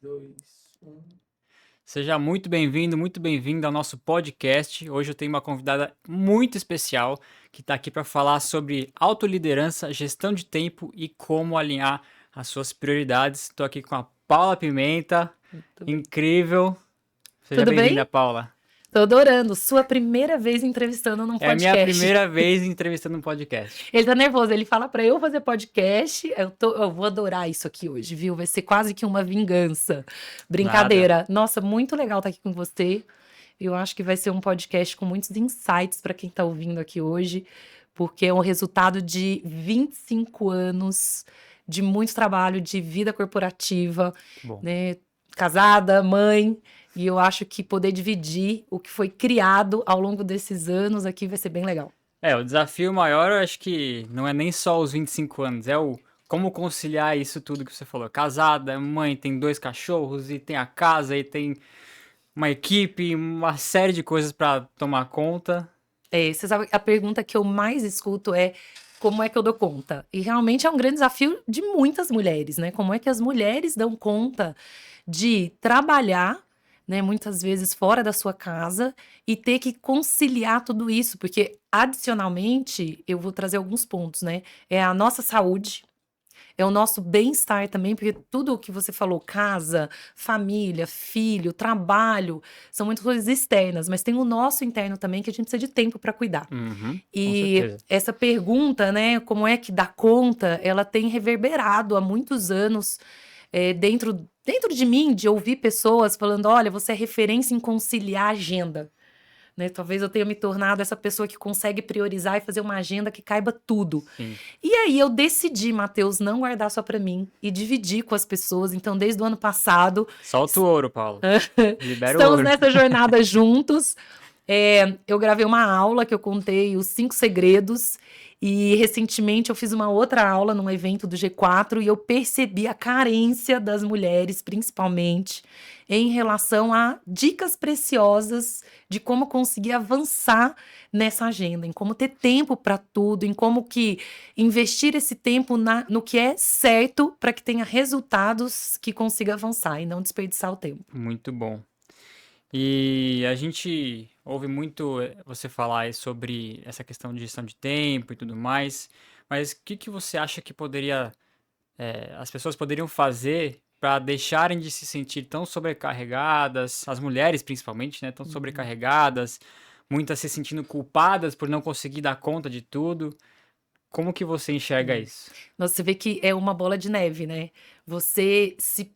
2, 1. Seja muito bem-vindo, muito bem-vinda ao nosso podcast. Hoje eu tenho uma convidada muito especial que está aqui para falar sobre autoliderança, gestão de tempo e como alinhar as suas prioridades. Estou aqui com a Paula Pimenta, Muito bem. incrível. Seja Tudo bem-vinda, bem? Paula. Tô adorando. Sua primeira vez entrevistando num É a minha podcast. primeira vez entrevistando um podcast. Ele tá nervoso, ele fala pra eu fazer podcast. Eu vou adorar isso aqui hoje, viu? Vai ser quase que uma vingança. Nada. Brincadeira. Nossa, muito legal estar aqui com você. Eu acho que vai ser um podcast com muitos insights pra quem tá ouvindo aqui hoje, porque é um resultado de 25 anos de muito trabalho, de vida corporativa, Bom. né? Casada, mãe. E eu acho que poder dividir o que foi criado ao longo desses anos aqui vai ser bem legal. O desafio maior eu acho que não é nem só os 25 anos, é o como conciliar isso tudo que você falou. Casada, mãe, tem 2 cachorros, e tem a casa, e tem uma equipe, uma série de coisas para tomar conta. Você sabe, a pergunta que eu mais escuto é como é que eu dou conta? E realmente é um grande desafio de muitas mulheres, né? Como é que as mulheres dão conta de trabalhar, né, muitas vezes fora da sua casa e ter que conciliar tudo isso, porque adicionalmente eu vou trazer alguns pontos, né? É a nossa saúde, é o nosso bem-estar também, porque tudo o que você falou, casa, família, filho, trabalho, são muitas coisas externas, mas tem o nosso interno também que a gente precisa de tempo para cuidar. Uhum, com E certeza. essa pergunta, né, como é que dá conta, ela tem reverberado há muitos anos dentro de mim, de ouvir pessoas falando: olha, você é referência em conciliar a agenda. Né? Talvez eu tenha me tornado essa pessoa que consegue priorizar e fazer uma agenda que caiba tudo. Sim. E aí eu decidi, Matheus, não guardar só para mim e dividir com as pessoas. Então, desde o ano passado, Solta o ouro, Paulo. Libera o estamos ouro. nessa jornada juntos. Eu gravei uma aula que eu contei os 5 segredos. E recentemente eu fiz uma outra aula num evento do G4 e eu percebi a carência das mulheres, principalmente, em relação a dicas preciosas de como conseguir avançar nessa agenda, em como ter tempo para tudo, em como que investir esse tempo no que é certo para que tenha resultados que consiga avançar e não desperdiçar o tempo. Muito bom. E a gente ouve muito você falar aí sobre essa questão de gestão de tempo e tudo mais, mas o que que você acha que as pessoas poderiam fazer para deixarem de se sentir tão sobrecarregadas, as mulheres principalmente, né, tão sobrecarregadas, muitas se sentindo culpadas por não conseguir dar conta de tudo. Como que você enxerga isso? Nossa, você vê que é uma bola de neve, né? Você se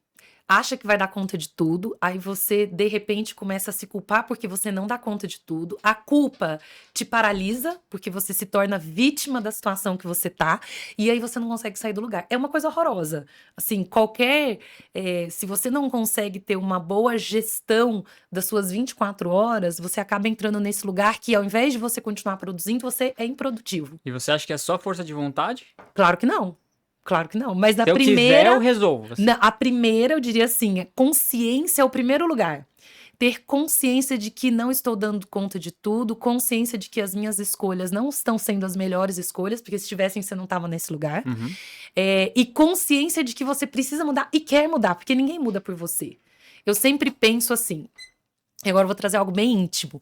acha que vai dar conta de tudo, aí você de repente começa a se culpar porque você não dá conta de tudo. A culpa te paralisa, porque você se torna vítima da situação que você tá, e aí você não consegue sair do lugar. É uma coisa horrorosa. Assim, se você não consegue ter uma boa gestão das suas 24 horas, você acaba entrando nesse lugar que ao invés de você continuar produzindo, você é improdutivo. E você acha que é só força de vontade? Claro que não. Claro que não. Mas Se eu quiser, eu resolvo. a primeira, eu diria assim, consciência é o primeiro lugar. Ter consciência de que não estou dando conta de tudo, consciência de que as minhas escolhas não estão sendo as melhores escolhas, porque se tivessem, você não estava nesse lugar. Uhum. E consciência de que você precisa mudar e quer mudar, porque ninguém muda por você. Eu sempre penso assim. Agora eu vou trazer algo bem íntimo.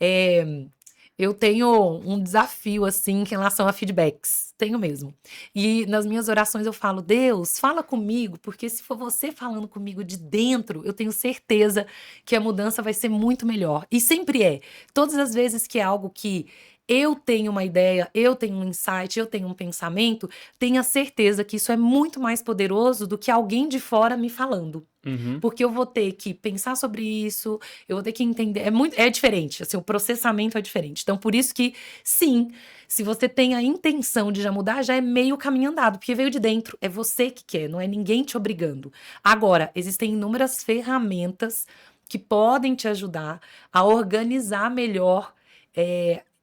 É, eu tenho um desafio, assim, em relação a feedbacks. Tenho mesmo. E nas minhas orações eu falo, Deus, fala comigo, porque se for você falando comigo de dentro, eu tenho certeza que a mudança vai ser muito melhor. E sempre é. Todas as vezes que é algo que eu tenho uma ideia, eu tenho um insight, eu tenho um pensamento, tenha certeza que isso é muito mais poderoso do que alguém de fora me falando. Uhum. Porque eu vou ter que pensar sobre isso, eu vou ter que entender. É diferente, assim, o processamento é diferente. Então, por isso que, sim, se você tem a intenção de já mudar, já é meio caminho andado, porque veio de dentro. É você que quer, não é ninguém te obrigando. Agora, existem inúmeras ferramentas que podem te ajudar a organizar melhor.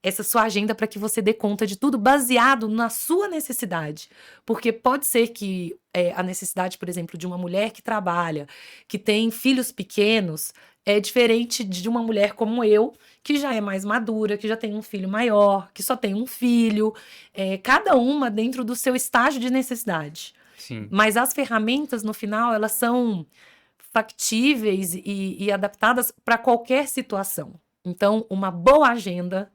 Essa sua agenda para que você dê conta de tudo baseado na sua necessidade. Porque pode ser que a necessidade, por exemplo, de uma mulher que trabalha, que tem filhos pequenos, é diferente de uma mulher como eu, que já é mais madura, que já tem um filho maior, que só tem um filho, cada uma dentro do seu estágio de necessidade. Sim. Mas as ferramentas, no final, elas são factíveis e adaptadas para qualquer situação. Então, uma boa agenda,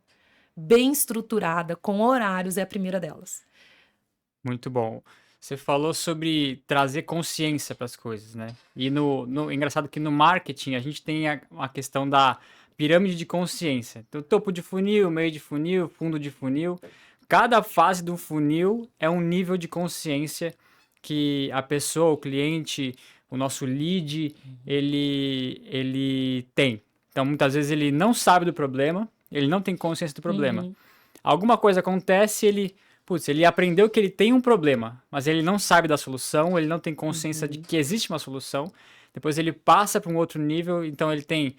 bem estruturada, com horários, é a primeira delas. Muito bom. Você falou sobre trazer consciência para as coisas, né? E engraçado que no marketing a gente tem a questão da pirâmide de consciência. Então, topo de funil, meio de funil, fundo de funil. Cada fase do funil é um nível de consciência que a pessoa, o cliente, o nosso lead, ele tem. Então, muitas vezes ele não sabe do problema, ele não tem consciência do problema. Uhum. Alguma coisa acontece, ele aprendeu que ele tem um problema, mas ele não sabe da solução, ele não tem consciência de que existe uma solução. Depois ele passa para um outro nível, então ele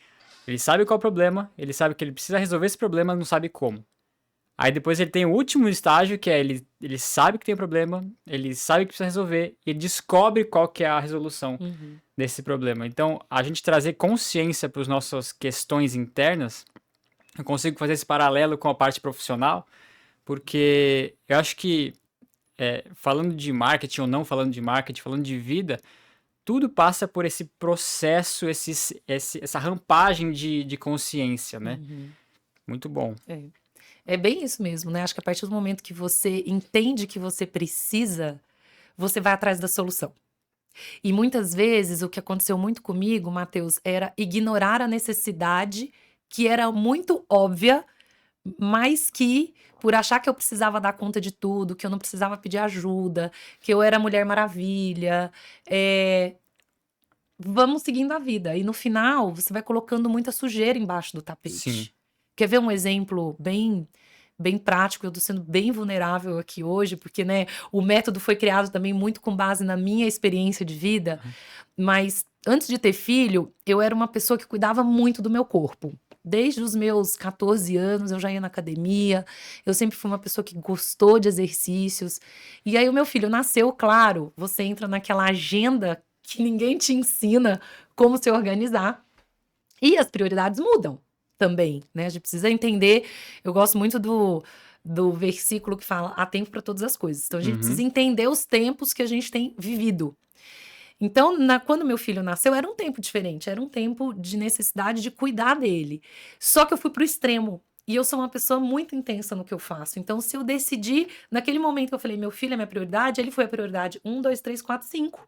sabe qual é o problema, ele sabe que ele precisa resolver esse problema, mas não sabe como. Aí depois ele tem o último estágio, que é ele sabe que tem um problema, ele sabe que precisa resolver, e ele descobre qual que é a resolução desse problema. Então, a gente trazer consciência para as nossas questões internas, eu consigo fazer esse paralelo com a parte profissional, porque eu acho que, falando de marketing ou não falando de marketing, falando de vida, tudo passa por esse processo, essa rampagem de consciência, né? Muito bom. É bem isso mesmo, né? Acho que a partir do momento que você entende que você precisa, você vai atrás da solução. E muitas vezes o que aconteceu muito comigo, Matheus, era ignorar a necessidade que era muito óbvia, mas que, por achar que eu precisava dar conta de tudo, que eu não precisava pedir ajuda, que eu era Mulher Maravilha, vamos seguindo a vida. E no final, você vai colocando muita sujeira embaixo do Sim. tapete. Quer ver um exemplo bem prático? Eu tô sendo bem vulnerável aqui hoje, porque, né, o método foi criado também muito com base na minha experiência de vida. Mas antes de ter filho, eu era uma pessoa que cuidava muito do meu corpo. Desde os meus 14 anos, eu já ia na academia. Eu sempre fui uma pessoa que gostou de exercícios. E aí o meu filho nasceu, claro, você entra naquela agenda que ninguém te ensina como se organizar. E as prioridades mudam também, né? A gente precisa entender. Eu gosto muito do versículo que fala: há tempo para todas as coisas. Então a gente precisa entender os tempos que a gente tem vivido. Então, quando meu filho nasceu, era um tempo diferente, era um tempo de necessidade de cuidar dele. Só que eu fui pro extremo. E eu sou uma pessoa muito intensa no que eu faço. Então, se eu decidi, naquele momento que eu falei, meu filho é minha prioridade, ele foi a prioridade 1, 2, 3, 4, 5.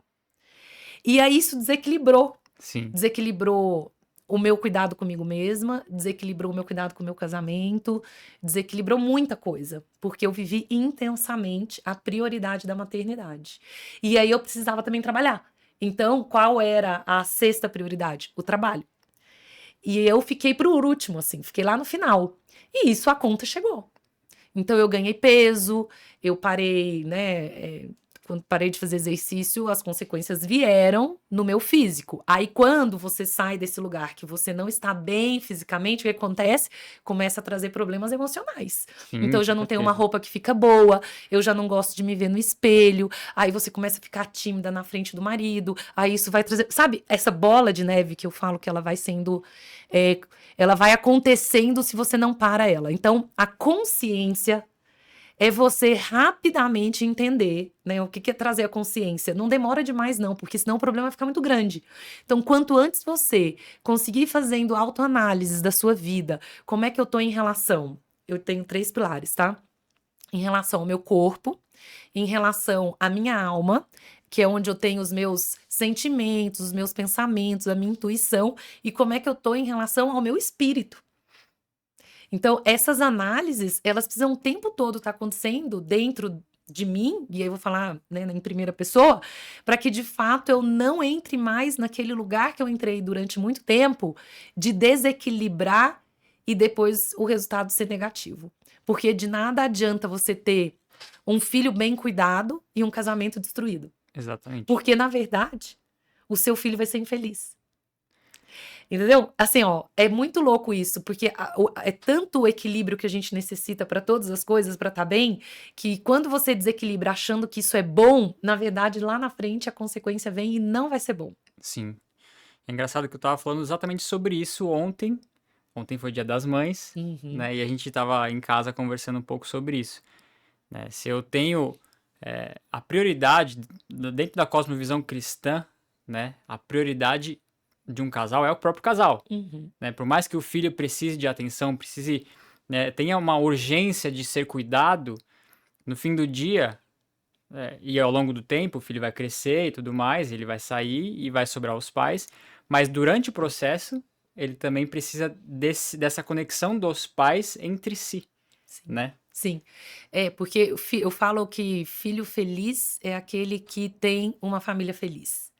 E aí isso desequilibrou. Sim. Desequilibrou o meu cuidado comigo mesma, desequilibrou o meu cuidado com o meu casamento, desequilibrou muita coisa, porque eu vivi intensamente a prioridade da maternidade. E aí eu precisava também trabalhar. Então, qual era a sexta prioridade? O trabalho. E eu fiquei por último, assim, fiquei lá no final. E isso a conta chegou. Então eu ganhei peso, eu parei, né? Quando parei de fazer exercício, as consequências vieram no meu físico. Aí, quando você sai desse lugar que você não está bem fisicamente, o que acontece? Começa a trazer problemas emocionais. Sim, Então, eu com já não tenho uma certeza. roupa que fica boa, eu já não gosto de me ver no espelho. Aí você começa a ficar tímida na frente do marido. Aí isso vai trazer. Sabe, essa bola de neve que eu falo que ela vai sendo. Ela vai acontecendo se você não para ela. Então, a consciência é você rapidamente entender, né, o que é trazer a consciência. Não demora demais, não, porque senão o problema vai ficar muito grande. Então, quanto antes você conseguir ir fazendo autoanálises da sua vida, como é que eu tô em relação? Eu tenho 3 pilares, tá? Em relação ao meu corpo, em relação à minha alma, que é onde eu tenho os meus sentimentos, os meus pensamentos, a minha intuição, e como é que eu tô em relação ao meu espírito. Então, essas análises, elas precisam o tempo todo estar acontecendo dentro de mim, e aí eu vou falar, né, em primeira pessoa, para que de fato eu não entre mais naquele lugar que eu entrei durante muito tempo, de desequilibrar e depois o resultado ser negativo. Porque de nada adianta você ter um filho bem cuidado e um casamento destruído. Exatamente. Porque, na verdade, o seu filho vai ser infeliz. Entendeu? Assim, ó, é muito louco isso, porque é tanto o equilíbrio que a gente necessita para todas as coisas, para estar bem, que quando você desequilibra achando que isso é bom, na verdade, lá na frente a consequência vem e não vai ser bom. Sim. É engraçado que eu tava falando exatamente sobre isso ontem. Ontem foi Dia das Mães, né? E a gente tava em casa conversando um pouco sobre isso, né? Se eu tenho a prioridade dentro da cosmovisão cristã, né? A prioridade de um casal é o próprio casal, Uhum. né? Por mais que o filho precise de atenção, precise, né, tenha uma urgência de ser cuidado, no fim do dia, e ao longo do tempo, o filho vai crescer e tudo mais, ele vai sair e vai sobrar os pais, mas durante o processo, ele também precisa dessa conexão dos pais entre si, Sim. né? Sim. É, porque eu falo que filho feliz é aquele que tem uma família feliz.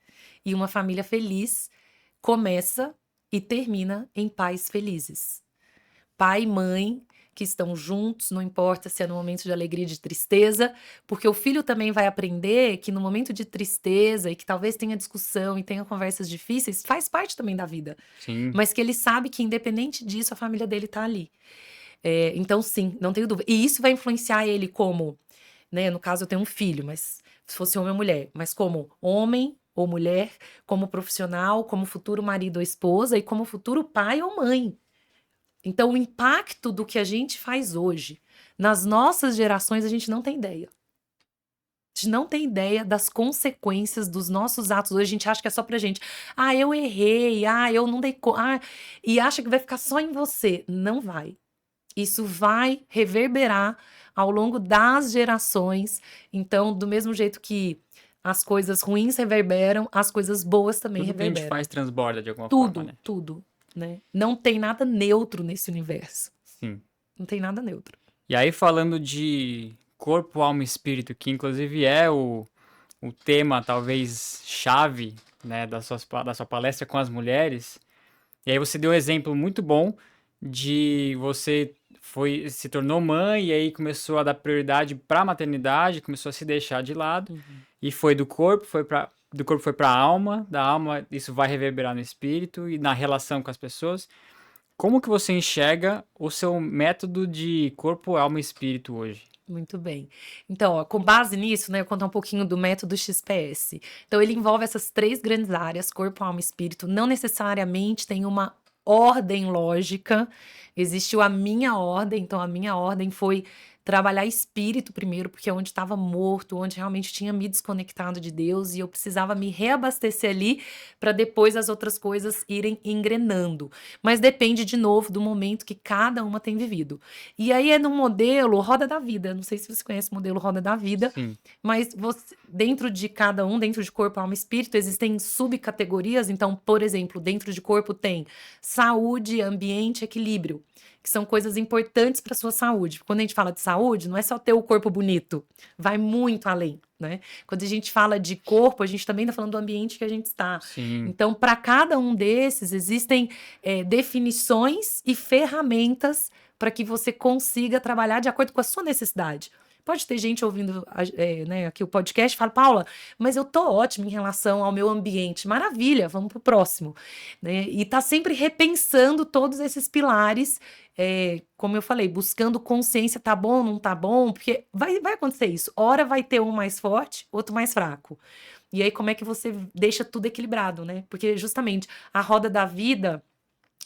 E uma família feliz começa e termina em pais felizes. Pai e mãe que estão juntos, não importa se é no momento de alegria, de tristeza, porque o filho também vai aprender que no momento de tristeza e que talvez tenha discussão e tenha conversas difíceis, faz parte também da vida, Sim, mas que ele sabe que independente disso a família dele tá ali. Então sim, não tenho dúvida. E isso vai influenciar ele como, né, no caso eu tenho um filho, mas se fosse homem ou mulher, mas como homem ou mulher, como profissional, como futuro marido ou esposa e como futuro pai ou mãe. Então, o impacto do que a gente faz hoje nas nossas gerações, a gente não tem ideia. A gente não tem ideia das consequências dos nossos atos hoje. A gente acha que é só pra gente. Ah, eu errei. Ah, eu não dei conta. Ah, e acha que vai ficar só em você. Não vai. Isso vai reverberar ao longo das gerações. Então, do mesmo jeito que as coisas ruins reverberam, as coisas boas também tudo que a gente reverberam. faz transborda de alguma forma, Tudo, né? tudo, né? Não tem nada neutro nesse universo. Sim. Não tem nada neutro. E aí, falando de corpo, alma e espírito, que inclusive é o tema, talvez, chave, né, da sua palestra com as mulheres. E aí você deu um exemplo muito bom de você se tornou mãe e aí começou a dar prioridade para a maternidade, começou a se deixar de lado Uhum. e foi do corpo foi para a alma, da alma isso vai reverberar no espírito e na relação com as pessoas. Como que você enxerga o seu método de corpo, alma e espírito hoje? Muito bem. Então, ó, com base nisso, né, eu vou contar um pouquinho do método XPS. Então, ele envolve essas três grandes áreas, corpo, alma e espírito. Não necessariamente tem uma ordem lógica. Existiu a minha ordem, então a minha ordem foi trabalhar espírito primeiro, porque é onde estava morto, onde realmente tinha me desconectado de Deus e eu precisava me reabastecer ali para depois as outras coisas irem engrenando. Mas depende de novo do momento que cada uma tem vivido. E aí é no modelo Roda da Vida. Não sei se você conhece o modelo Roda da Vida, Sim, mas dentro de cada um, dentro de corpo, alma e espírito, existem subcategorias. Então, por exemplo, dentro de corpo tem saúde, ambiente, equilíbrio, que são coisas importantes para sua saúde. Quando a gente fala de saúde, não é só ter o corpo bonito, vai muito além, né? Quando a gente fala de corpo, a gente também está falando do ambiente que a gente está. sim. Então, para cada um desses, existem definições e ferramentas para que você consiga trabalhar de acordo com a sua necessidade. Pode ter gente ouvindo né, aqui o podcast e fala, Paula, mas eu tô ótima em relação ao meu ambiente. Maravilha, vamos pro próximo. Né? E tá sempre repensando todos esses pilares, como eu falei, buscando consciência, tá bom, não tá bom, porque vai acontecer isso. Hora vai ter um mais forte, outro mais fraco. E aí, como é que você deixa tudo equilibrado, né? Porque justamente a roda da vida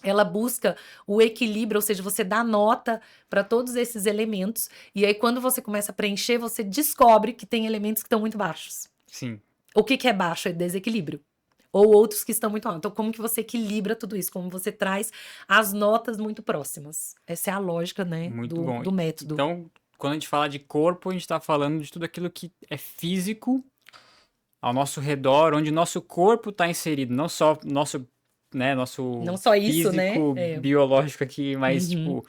ela busca o equilíbrio, ou seja, você dá nota para todos esses elementos, e aí quando você começa a preencher, você descobre que tem elementos que estão muito baixos. Sim, O que que é baixo? É desequilíbrio. Ou outros que estão muito altos. Então, como que você equilibra tudo isso? Como você traz as notas muito próximas? Essa é a lógica, né, muito do, bom. do método. Então, quando a gente fala de corpo, a gente está falando de tudo aquilo que é físico ao nosso redor, onde nosso corpo está inserido, não só nosso, né, nosso Não só isso, né? físico, biológico aqui, mas Uhum. tipo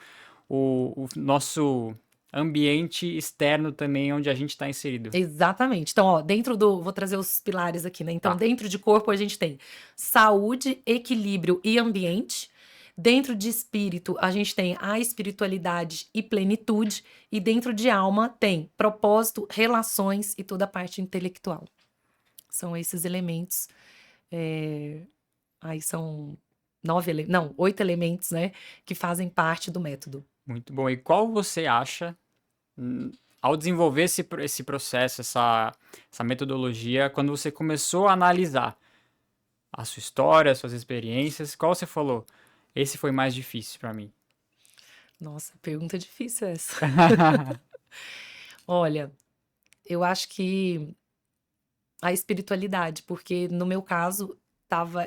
o nosso ambiente externo também, onde a gente está inserido. Exatamente. Então, ó, dentro do. Vou trazer os pilares aqui, né? Então, Tá. dentro de corpo, a gente tem saúde, equilíbrio e ambiente. Dentro de espírito, a gente tem a espiritualidade e plenitude. E dentro de alma, tem propósito, relações e toda a parte intelectual. São esses elementos. Aí são não, 8 elementos, né? Que fazem parte do método. Muito bom. E qual você acha, hum, ao desenvolver esse processo, essa metodologia, quando você começou a analisar a sua história, as suas experiências, qual você falou? Esse foi mais difícil para mim. Nossa, pergunta difícil essa. Olha, eu acho que a espiritualidade, porque no meu caso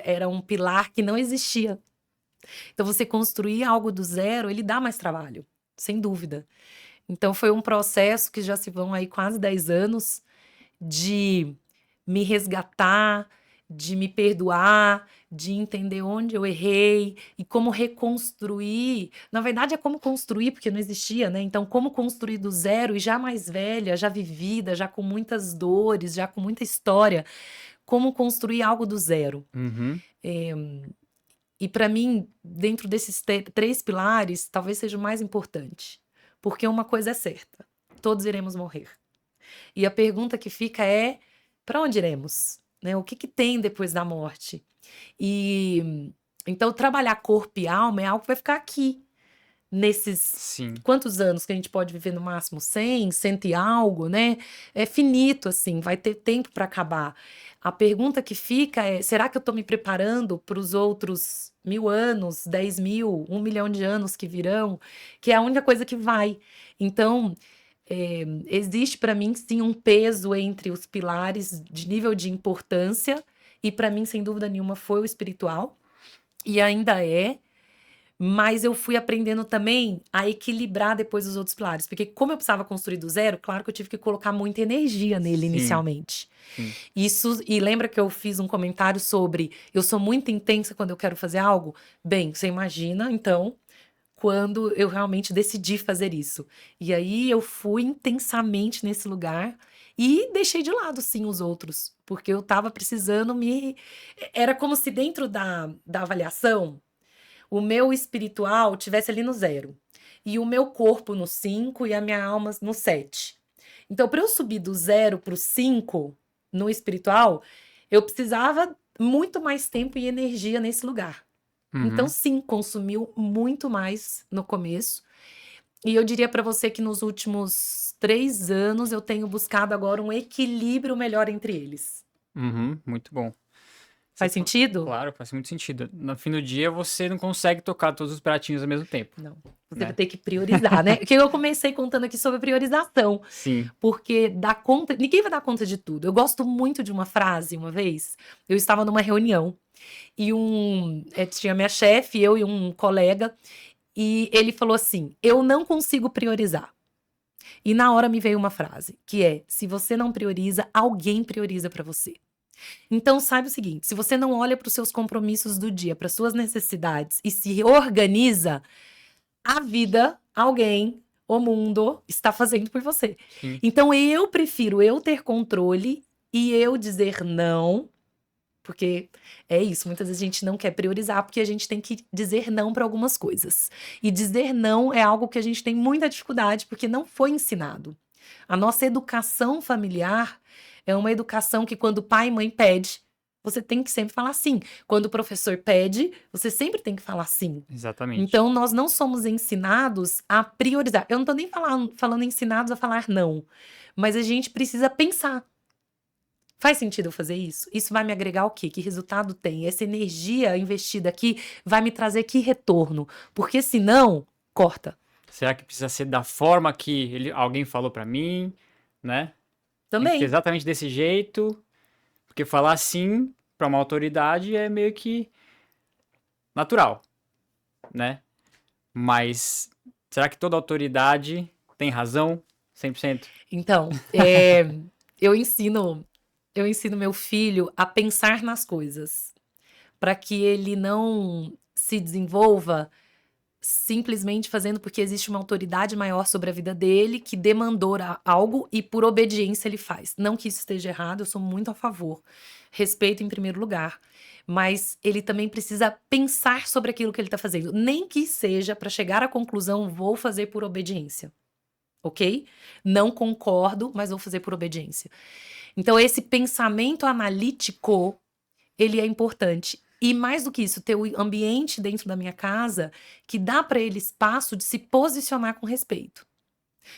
era um pilar que não existia. Então você construir algo do zero, ele dá mais trabalho, sem dúvida. Então foi um processo que já se vão aí quase 10 anos de me resgatar, de me perdoar, de entender onde eu errei e como reconstruir. Na verdade, é como construir, porque não existia, né? Então, como construir do zero e já mais velha, já vivida, já com muitas dores, já com muita história, como construir algo do zero. Uhum. E para mim, dentro desses 3 pilares, talvez seja o mais importante. Porque uma coisa é certa: todos iremos morrer. E a pergunta que fica é: para onde iremos? Né? O que tem depois da morte? E então trabalhar corpo e alma é algo que vai ficar aqui, nesses Sim. quantos anos que a gente pode viver no máximo? 100, 100 e algo, né? É finito, assim, vai ter tempo para acabar. A pergunta que fica é: será que eu estou me preparando para os outros 1000 anos, 10.000, 1 milhão de anos que virão? Que é a única coisa que vai. Então, existe para mim, sim, um peso entre os pilares de nível de importância, e para mim, sem dúvida nenhuma, foi o espiritual, e ainda é. Mas eu fui aprendendo também a equilibrar depois os outros pilares, porque como eu precisava construir do zero, claro que eu tive que colocar muita energia nele Sim. inicialmente. Sim. Isso, e lembra que eu fiz um comentário sobre eu sou muito intensa quando eu quero fazer algo? Bem, você imagina, então, quando eu realmente decidi fazer isso. E aí eu fui intensamente nesse lugar e deixei de lado, sim, os outros, porque eu estava precisando me. Era como se dentro da avaliação o meu espiritual tivesse ali no 0 e o meu corpo no 5 e a minha alma no 7. Então, para eu subir do 0 para o 5 no espiritual, eu precisava muito mais tempo e energia nesse lugar. Então, Uhum. sim, consumiu muito mais no começo. E eu diria para você que nos últimos 3 anos eu tenho buscado agora um equilíbrio melhor entre eles. Uhum. Muito bom. Você Faz sentido? Claro, faz muito sentido. No fim do dia, você não consegue tocar todos os pratinhos ao mesmo tempo, Não. Você vai né? ter que priorizar, né? Que eu comecei contando aqui sobre priorização. Sim. Porque dar conta, ninguém vai dar conta de tudo. Eu gosto muito de uma frase, uma vez, eu estava numa reunião e tinha minha chefe, eu e um colega, e ele falou assim: eu não consigo priorizar. E na hora me veio uma frase, que é: se você não prioriza, alguém prioriza para você. Então saiba o seguinte: se você não olha para os seus compromissos do dia, para suas necessidades e se organiza, a vida, alguém, o mundo está fazendo por você. Sim. Então eu prefiro eu ter controle e eu dizer não, porque é isso, muitas vezes a gente não quer priorizar porque a gente tem que dizer não para algumas coisas. E dizer não é algo que a gente tem muita dificuldade porque não foi ensinado. A nossa educação familiar é uma educação que quando pai e mãe pede, você tem que sempre falar sim. Quando o professor pede, você sempre tem que falar sim. Exatamente. Então, nós não somos ensinados a priorizar. Eu não tô nem falando ensinados a falar não, mas a gente precisa pensar. Faz sentido eu fazer isso? Isso vai me agregar o quê? Que resultado tem? Essa energia investida aqui vai me trazer que retorno? Porque senão, corta. Será que precisa ser da forma que alguém falou pra mim, né? Tem que ser Também. exatamente desse jeito, porque falar sim pra uma autoridade é meio que natural, né? Mas será que toda autoridade tem razão 100%? Então, eu ensino meu filho a pensar nas coisas, para que ele não se desenvolva simplesmente fazendo porque existe uma autoridade maior sobre a vida dele que demandou algo e por obediência ele faz. Não que isso esteja errado, eu sou muito a favor. Respeito em primeiro lugar. Mas ele também precisa pensar sobre aquilo que ele está fazendo. Nem que seja para chegar à conclusão, vou fazer por obediência. Ok? Não concordo, mas vou fazer por obediência. Então, esse pensamento analítico, ele é importante. E mais do que isso, ter o ambiente dentro da minha casa que dá para ele espaço de se posicionar com respeito.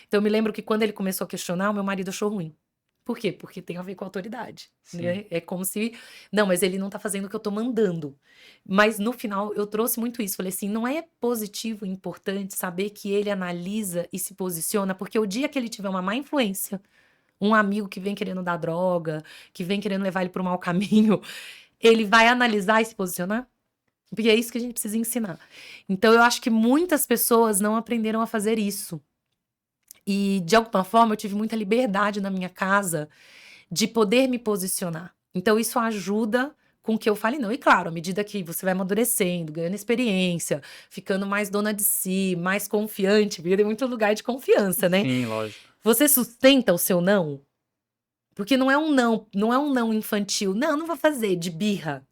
Então, eu me lembro que quando ele começou a questionar, o meu marido achou ruim. Por quê? Porque tem a ver com a autoridade. Sim. Né? É como se. Não, mas ele não tá fazendo o que eu tô mandando. Mas no final, eu trouxe muito isso. Falei assim: não é positivo e importante saber que ele analisa e se posiciona, porque o dia que ele tiver uma má influência, um amigo que vem querendo dar droga, que vem querendo levar ele para o mau caminho, ele vai analisar e se posicionar? Porque é isso que a gente precisa ensinar. Então, eu acho que muitas pessoas não aprenderam a fazer isso. E, de alguma forma, eu tive muita liberdade na minha casa de poder me posicionar. Então, isso ajuda com que eu fale não. E, claro, à medida que você vai amadurecendo, ganhando experiência, ficando mais dona de si, mais confiante, porque tem muito lugar de confiança, né? Sim, lógico. Você sustenta o seu não? Porque não é um não infantil. Não, não vou fazer, de birra.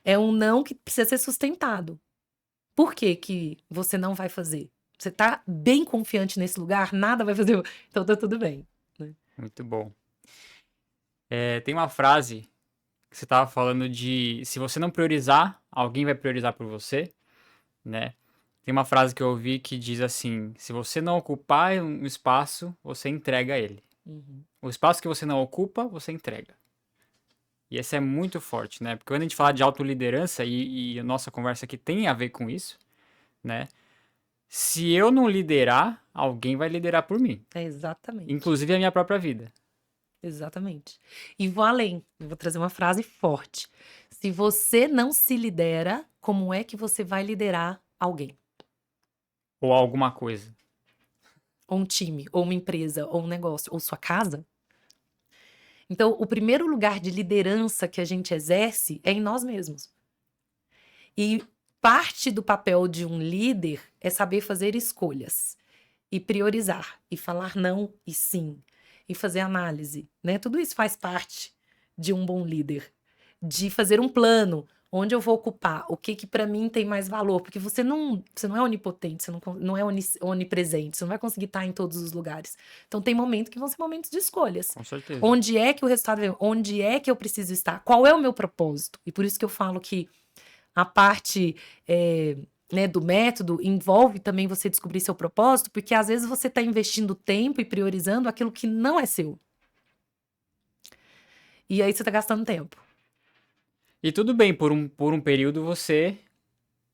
É um não que precisa ser sustentado. Por que que você não vai fazer? Você tá bem confiante nesse lugar, nada vai fazer. Então tá tudo bem, né? Muito bom. Tem uma frase que você tava falando de se você não priorizar, alguém vai priorizar por você, né? Tem uma frase que eu ouvi que diz assim: se você não ocupar um espaço, você entrega ele. Uhum. O espaço que você não ocupa, você entrega. E essa é muito forte, né? Porque quando a gente fala de autoliderança, e a nossa conversa aqui tem a ver com isso, né? Se eu não liderar, alguém vai liderar por mim. É exatamente. Inclusive a minha própria vida. Exatamente. E vou além, eu vou trazer uma frase forte. Se você não se lidera, como é que você vai liderar alguém? Ou alguma coisa. Ou um time, ou uma empresa, ou um negócio, ou sua casa? Então, o primeiro lugar de liderança que a gente exerce é em nós mesmos. E parte do papel de um líder é saber fazer escolhas e priorizar e falar não e sim e fazer análise, né? Tudo isso faz parte de um bom líder, de fazer um plano onde eu vou ocupar, o que que para mim tem mais valor, porque você não é onipotente, você não é onipresente, você não vai conseguir estar em todos os lugares. Então tem momentos que vão ser momentos de escolhas. Com certeza. Onde é que o resultado vem? Onde é que eu preciso estar? Qual é o meu propósito? E por isso que eu falo que a parte né, do método envolve também você descobrir seu propósito, porque às vezes você está investindo tempo e priorizando aquilo que não é seu. E aí você está gastando tempo. E tudo bem, por um período você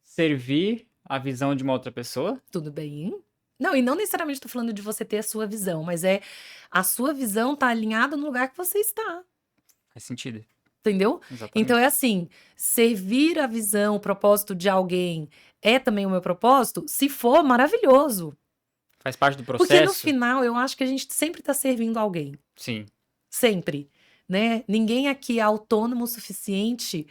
servir a visão de uma outra pessoa. Tudo bem? Não, e não necessariamente estou falando de você ter a sua visão, mas a sua visão tá alinhada no lugar que você está. Faz sentido. Entendeu? Exatamente. Então é assim, servir a visão, o propósito de alguém é também o meu propósito? Se for, maravilhoso. Faz parte do processo. Porque no final eu acho que a gente sempre está servindo alguém. Sim. Sempre, né? Ninguém aqui é autônomo o suficiente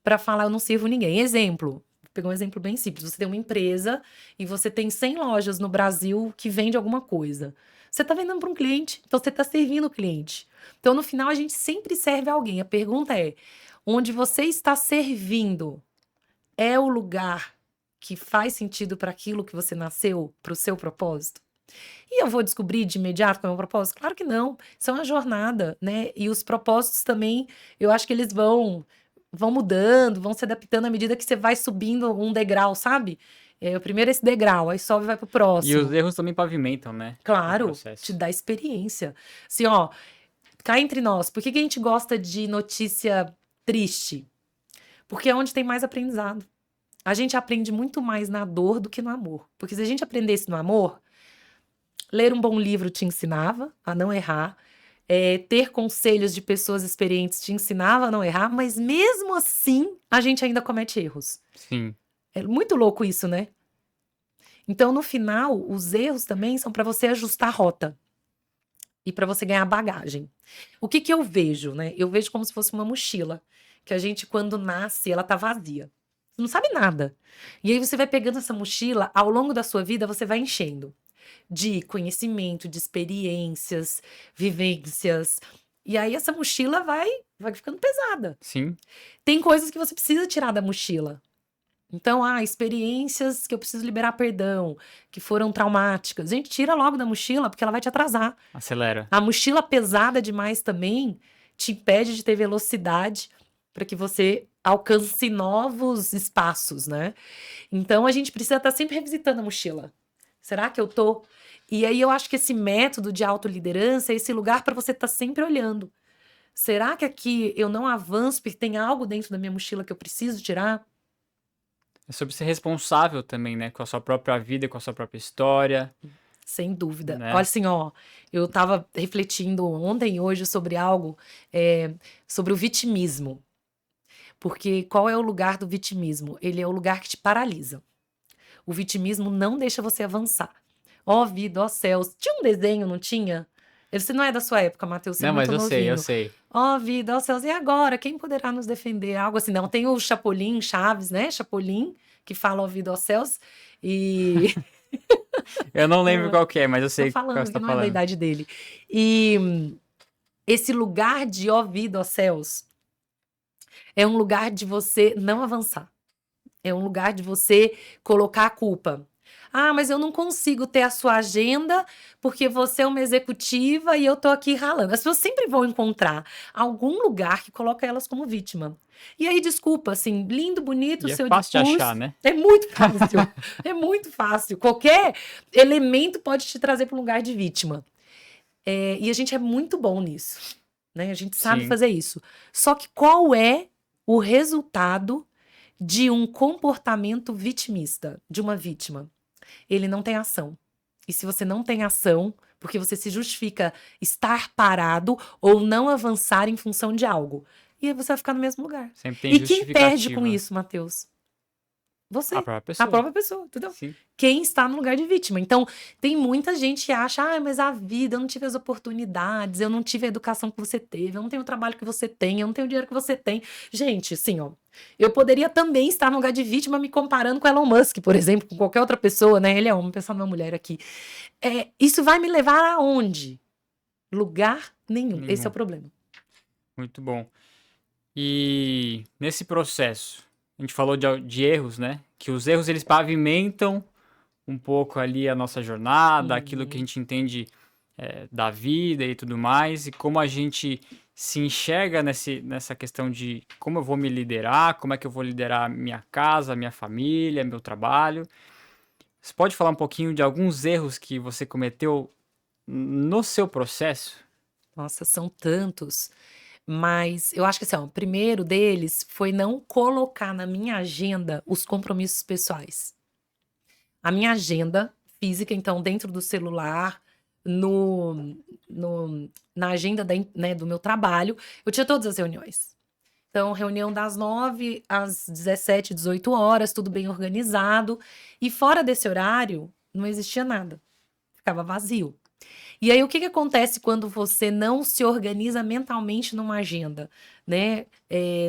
para falar eu não sirvo ninguém. Exemplo, vou pegar um exemplo bem simples. Você tem uma empresa e você tem 100 lojas no Brasil que vende alguma coisa. Você está vendendo para um cliente, então você está servindo o cliente. Então, no final, a gente sempre serve alguém. A pergunta é: onde você está servindo é o lugar que faz sentido para aquilo que você nasceu, para o seu propósito? E eu vou descobrir de imediato qual é o meu propósito? Claro que não. Isso é uma jornada, né? E os propósitos também, eu acho que eles vão mudando, vão se adaptando à medida que você vai subindo um degrau, sabe? O primeiro é esse degrau, aí sobe e vai pro E próximo. os erros também pavimentam, né? O Claro, processo. te dá experiência. Assim, ó, cá entre nós, por que que a gente gosta de notícia triste? Porque é onde tem mais aprendizado. A gente aprende muito mais na dor do que no amor. Porque se a gente aprendesse no amor, ler um bom livro te ensinava a não errar. Ter conselhos de pessoas experientes te ensinava a não errar, mas mesmo assim a gente ainda comete erros. Sim. É muito louco isso, né? Então, no final, os erros também são para você ajustar a rota e para você ganhar bagagem. O que que eu vejo, né? Eu vejo como se fosse uma mochila, que a gente, quando nasce, ela tá vazia. Você não sabe nada. E aí você vai pegando essa mochila, ao longo da sua vida, você vai enchendo de conhecimento, de experiências, vivências. E aí essa mochila vai ficando pesada. Sim. Tem coisas que você precisa tirar da mochila. Então, experiências que eu preciso liberar perdão, que foram traumáticas. A gente tira logo da mochila, porque ela vai te atrasar. Acelera. A mochila pesada demais também te impede de ter velocidade para que você alcance novos espaços, né? Então, a gente precisa estar sempre revisitando a mochila. Será que eu tô? E aí eu acho que esse método de autoliderança é esse lugar para você estar sempre olhando. Será que aqui eu não avanço porque tem algo dentro da minha mochila que eu preciso tirar? É sobre ser responsável também, né? Com a sua própria vida, com a sua própria história. Sem dúvida. Olha, né? assim, ó, eu tava refletindo ontem e hoje sobre algo, sobre o vitimismo. Porque qual é o lugar do vitimismo? Ele é o lugar que te paralisa. O vitimismo não deixa você avançar. Ó vida, ó céus. Tinha um desenho, não tinha? Você não é da sua época, Matheus, você é Não, mas muito eu novinho. sei. Ó vida, ó céus. E agora? Quem poderá nos defender? Algo assim. Não, tem o Chapolin, Chaves, né? Chapolin, que fala ó vida, ó céus. E Eu não lembro qual que é, mas eu tô sei qual falando você que tá não é da falando. idade dele. E esse lugar de ó vida, ó céus, é um lugar de você não avançar. É um lugar de você colocar a culpa. Ah, mas eu não consigo ter a sua agenda porque você é uma executiva e eu tô aqui ralando. As pessoas sempre vão encontrar algum lugar que coloca elas como vítima. E aí, desculpa, assim, lindo, bonito o E é seu fácil de achar, discurso. né? É muito fácil. É muito fácil. Qualquer elemento pode te trazer para um lugar de vítima. E a gente é muito bom nisso, né? A gente sabe Sim, fazer isso. Só que qual é o resultado de um comportamento vitimista, de uma vítima? Ele não tem ação. E se você não tem ação, porque você se justifica estar parado ou não avançar em função de algo, e aí você vai ficar no mesmo lugar. sempre tem E quem perde com justificativa. isso, Matheus? A Você. própria A pessoa. própria pessoa, entendeu? Sim. Quem está no lugar de vítima. Então, tem muita gente que acha, ah, mas a vida, eu não tive as oportunidades, eu não tive a educação que você teve, eu não tenho o trabalho que você tem, eu não tenho o dinheiro que você tem. Gente, assim, ó, eu poderia também estar no lugar de vítima me comparando com Elon Musk, por exemplo, com qualquer outra pessoa, né? Ele é homem, pensando numa mulher aqui. Isso vai me levar aonde? Lugar nenhum. Esse é o Nenhum. problema. Muito bom. E nesse processo, a gente falou de erros, né? Que os erros eles pavimentam um pouco ali a nossa jornada, aquilo que a Uhum. gente entende da vida e tudo mais, e como a gente se enxerga nessa questão de como eu vou me liderar, como é que eu vou liderar minha casa, minha família, meu trabalho. Você pode falar um pouquinho de alguns erros que você cometeu no seu processo? Nossa, são tantos. Mas eu acho que assim, ó, o primeiro deles foi não colocar na minha agenda os compromissos pessoais. A minha agenda física, então, dentro do celular, no, na agenda né, do meu trabalho, eu tinha todas as reuniões. Então, reunião das 9 às 17, 18 horas, tudo bem organizado. E fora desse horário, não existia nada. Ficava vazio. E aí, o que que acontece quando você não se organiza mentalmente numa agenda, né?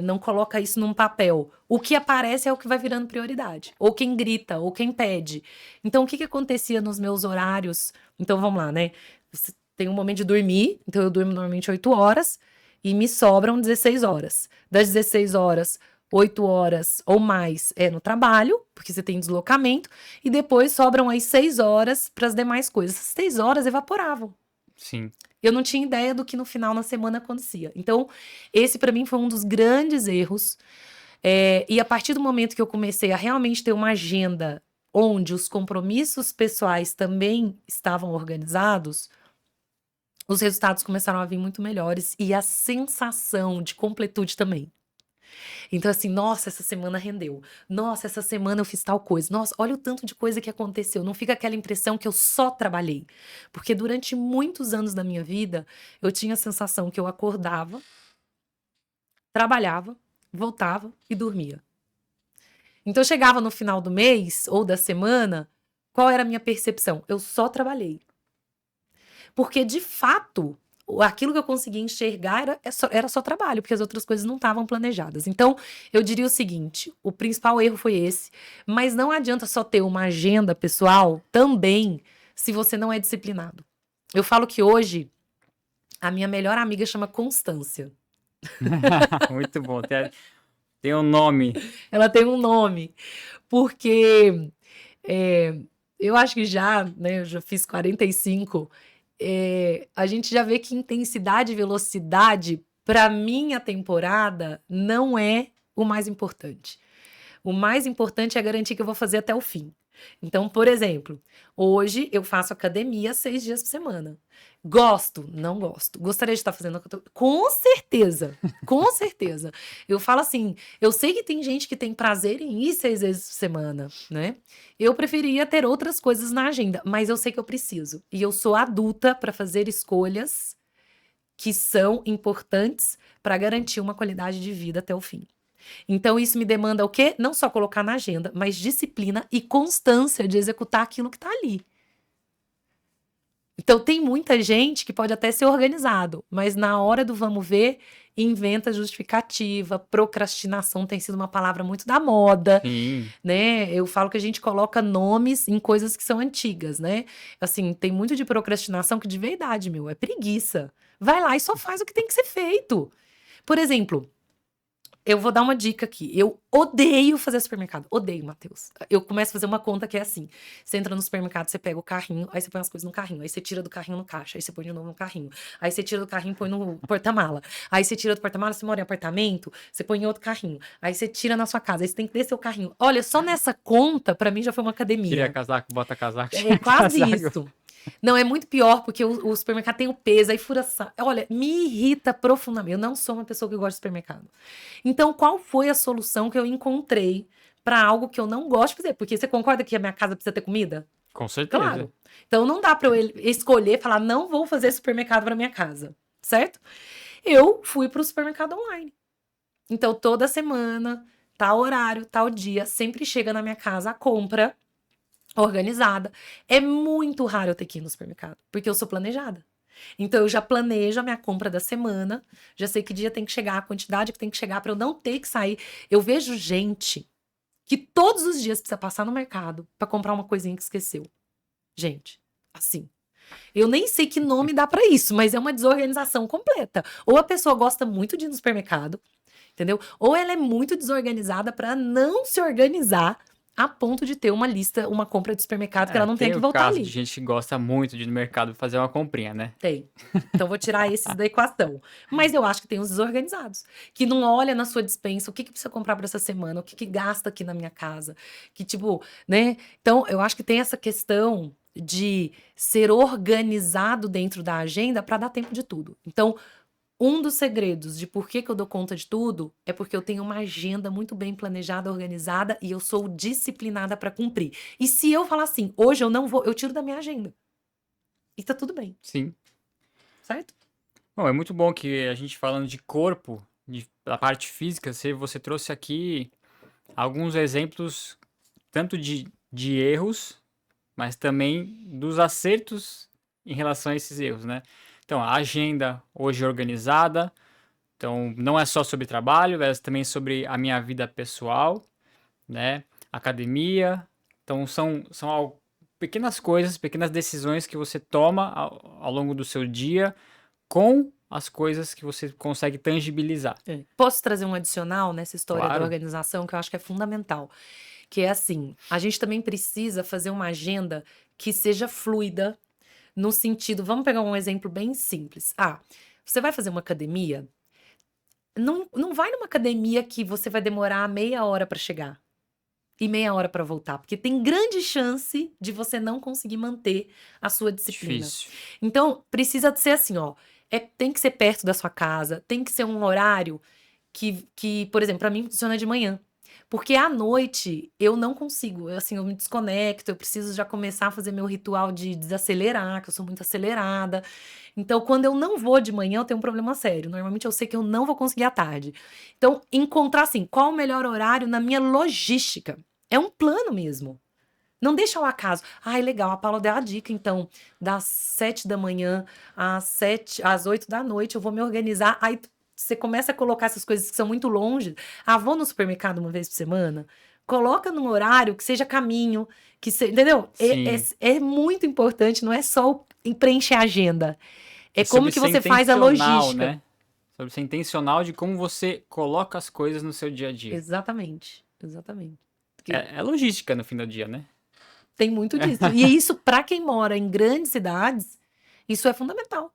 Não coloca isso num papel. O que aparece é o que vai virando prioridade. Ou quem grita, ou quem pede. Então, o que que acontecia nos meus horários? Então, vamos lá, né? Você tem um momento de dormir, então eu durmo normalmente 8 horas e me sobram 16 horas. Das 16 horas, 8 horas ou mais é no trabalho, porque você tem deslocamento, e depois sobram aí 6 horas para as demais coisas. Essas 6 horas evaporavam. Sim, Eu não tinha ideia do que no final na semana acontecia. Então, esse para mim foi um dos grandes erros. E a partir do momento que eu comecei a realmente ter uma agenda onde os compromissos pessoais também estavam organizados, os resultados começaram a vir muito melhores e a sensação de completude também. Então, assim, nossa, essa semana rendeu. Nossa, essa semana eu fiz tal coisa. Nossa, olha o tanto de coisa que aconteceu. Não fica aquela impressão que eu só trabalhei. Porque durante muitos anos da minha vida, eu tinha a sensação que eu acordava, trabalhava, voltava e dormia. Então, eu chegava no final do mês ou da semana, qual era a minha percepção? Eu só trabalhei. Porque, de fato, aquilo que eu conseguia enxergar era só trabalho, porque as outras coisas não estavam planejadas. Então, eu diria o seguinte: o principal erro foi esse, mas não adianta só ter uma agenda pessoal também se você não é disciplinado. Eu falo que hoje a minha melhor amiga chama Constância. muito bom. Tem um nome. Ela tem um nome, porque é, eu acho que já, né, eu já fiz 45. A gente já vê que intensidade e velocidade, para minha temporada, não é o mais importante. O mais importante é garantir que eu vou fazer até o fim. Então, por exemplo, hoje eu faço academia 6 dias por semana. Gosto? Não gosto. Gostaria de estar fazendo com certeza, com certeza. Eu falo assim, eu sei que tem gente que tem prazer em ir 6 vezes por semana, né. Eu preferia ter outras coisas na agenda, mas eu sei que eu preciso. E eu sou adulta para fazer escolhas que são importantes para garantir uma qualidade de vida até o fim. Então isso me demanda o quê? Não só colocar na agenda, mas disciplina e constância de executar aquilo que está ali. Então tem muita gente que pode até ser organizado, mas na hora do vamos ver, inventa justificativa, procrastinação tem sido uma palavra muito da moda, Sim. né? Eu falo que a gente coloca nomes em coisas que são antigas, né? Assim, tem muito de procrastinação que de verdade, meu, é preguiça. Vai lá e só faz o que tem que ser feito. Por exemplo, eu vou dar uma dica aqui. Eu odeio fazer supermercado. Odeio, Matheus. Eu começo a fazer uma conta que é assim: você entra no supermercado, você pega o carrinho, aí você põe as coisas no carrinho, aí você tira do carrinho no caixa, aí você põe de novo no carrinho. Aí você tira do carrinho e põe no porta-mala. Aí você tira do porta-mala, você mora em apartamento, você põe em outro carrinho. Aí você tira na sua casa, aí você tem que descer o carrinho. Olha, só nessa conta, pra mim já foi uma Tira academia. casaco, bota casaco, É tira quase casaco. isso. Não, é muito pior, porque o supermercado tem o peso, aí fura. Olha, me irrita profundamente. Eu não sou uma pessoa que gosta de supermercado. Então, qual foi a solução que eu encontrei para algo que eu não gosto de fazer? Porque você concorda que a minha casa precisa ter comida? Com certeza. Claro. Então, não dá para eu escolher, falar, não vou fazer supermercado para minha casa, certo? Eu fui para o supermercado online. Então, toda semana, tal horário, tal dia, sempre chega na minha casa a compra organizada. É muito raro eu ter que ir no supermercado, porque eu sou planejada. Então eu já planejo a minha compra da semana, já sei que dia tem que chegar, a quantidade que tem que chegar para eu não ter que sair. Eu vejo gente que todos os dias precisa passar no mercado para comprar uma coisinha que esqueceu. Gente, assim. Eu nem sei que nome dá para isso, mas é uma desorganização completa. Ou a pessoa gosta muito de ir no supermercado, entendeu? Ou ela é muito desorganizada para não se organizar a ponto de ter uma lista, uma compra de supermercado que ela É, não tenha tem que o voltar caso de ali. gente que gosta muito de ir no mercado fazer uma comprinha, né? Tem. Então vou tirar esses da equação. Mas eu acho que tem os desorganizados, que não olha na sua despensa o que precisa comprar para essa semana, o que gasta aqui na minha casa, que tipo, né? Então eu acho que tem essa questão de ser organizado dentro da agenda para dar tempo de tudo. Então, um dos segredos de por que eu dou conta de tudo é porque eu tenho uma agenda muito bem planejada, organizada e eu sou disciplinada para cumprir. E se eu falar assim, hoje eu não vou, eu tiro da minha agenda. E tá tudo bem, Sim. certo? Bom, é muito bom que a gente falando de corpo, da parte física, você trouxe aqui alguns exemplos tanto de erros, mas também dos acertos em relação a esses erros, né? Então, a agenda hoje organizada, então não é só sobre trabalho, é também sobre a minha vida pessoal, né? Academia, então são pequenas coisas, pequenas decisões que você toma ao longo do seu dia com as coisas que você consegue tangibilizar. É. Posso trazer um adicional nessa história da Claro, organização que eu acho que é fundamental, que é assim, a gente também precisa fazer uma agenda que seja fluida, no sentido, vamos pegar um exemplo bem simples. Ah, você vai fazer uma academia, não vai numa academia que você vai demorar meia hora para chegar e meia hora para voltar, porque tem grande chance de você não conseguir manter a sua disciplina. difícil. Então, precisa ser assim, ó, tem que ser perto da sua casa, tem que ser um horário que, por exemplo, para mim funciona de manhã. Porque à noite eu não consigo, assim, eu me desconecto, eu preciso já começar a fazer meu ritual de desacelerar, que eu sou muito acelerada. Então, quando eu não vou de manhã, eu tenho um problema sério. Normalmente eu sei que eu não vou conseguir à tarde. Então, encontrar assim, qual o melhor horário na minha logística. É um plano mesmo. Não deixa ao acaso. Ai, legal, a Paula deu a dica, então, das 7 da manhã às 8 da noite, eu vou me organizar. Aí você começa a colocar essas coisas que são muito longe. Ah, vou no supermercado uma vez por semana. Coloca num horário que seja caminho, entendeu? Sim. É muito importante, não é só preencher a agenda. É E como sobre que ser você faz a intencional, logística. né? Sobre ser intencional de como você coloca as coisas no seu dia a dia. Exatamente, exatamente. Porque É logística no fim do dia, né? tem muito disso. E isso, para quem mora em grandes cidades, isso é fundamental.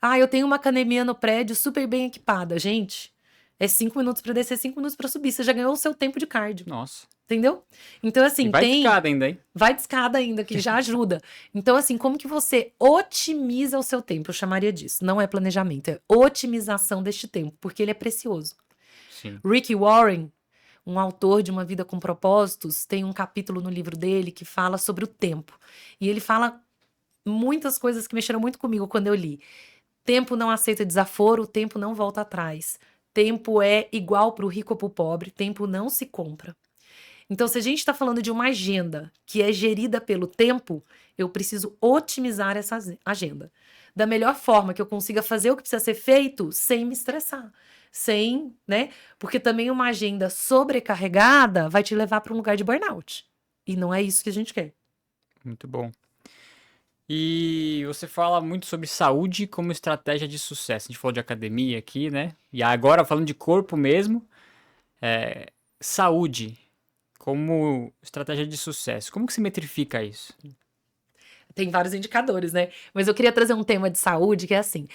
Ah, eu tenho uma academia no prédio super bem equipada. Gente, é 5 minutos para descer, 5 minutos para subir. Você já ganhou o seu tempo de cardio. Nossa. Entendeu? Então, E assim, vai de escada ainda, hein? vai de escada ainda, que já ajuda. Então, assim, como que você otimiza o seu tempo? Eu chamaria disso. Não é planejamento, é otimização deste tempo, porque ele é precioso. Sim. Rick Warren, um autor de Uma Vida com Propósitos, tem um capítulo no livro dele que fala sobre o tempo. E ele fala muitas coisas que mexeram muito comigo quando eu li. Tempo não aceita desaforo, tempo não volta atrás. Tempo é igual para o rico ou para o pobre, tempo não se compra. Então, se a gente está falando de uma agenda que é gerida pelo tempo, eu preciso otimizar essa agenda. Da melhor forma que eu consiga fazer o que precisa ser feito sem me estressar. Sem, né? Porque também uma agenda sobrecarregada vai te levar para um lugar de burnout. E não é isso que a gente quer. Muito bom. E você fala muito sobre saúde como estratégia de sucesso. A gente falou de academia aqui, né? E agora falando de corpo mesmo, saúde como estratégia de sucesso. Como que se metrifica isso? Tem vários indicadores, né? Mas eu queria trazer um tema de saúde que é assim: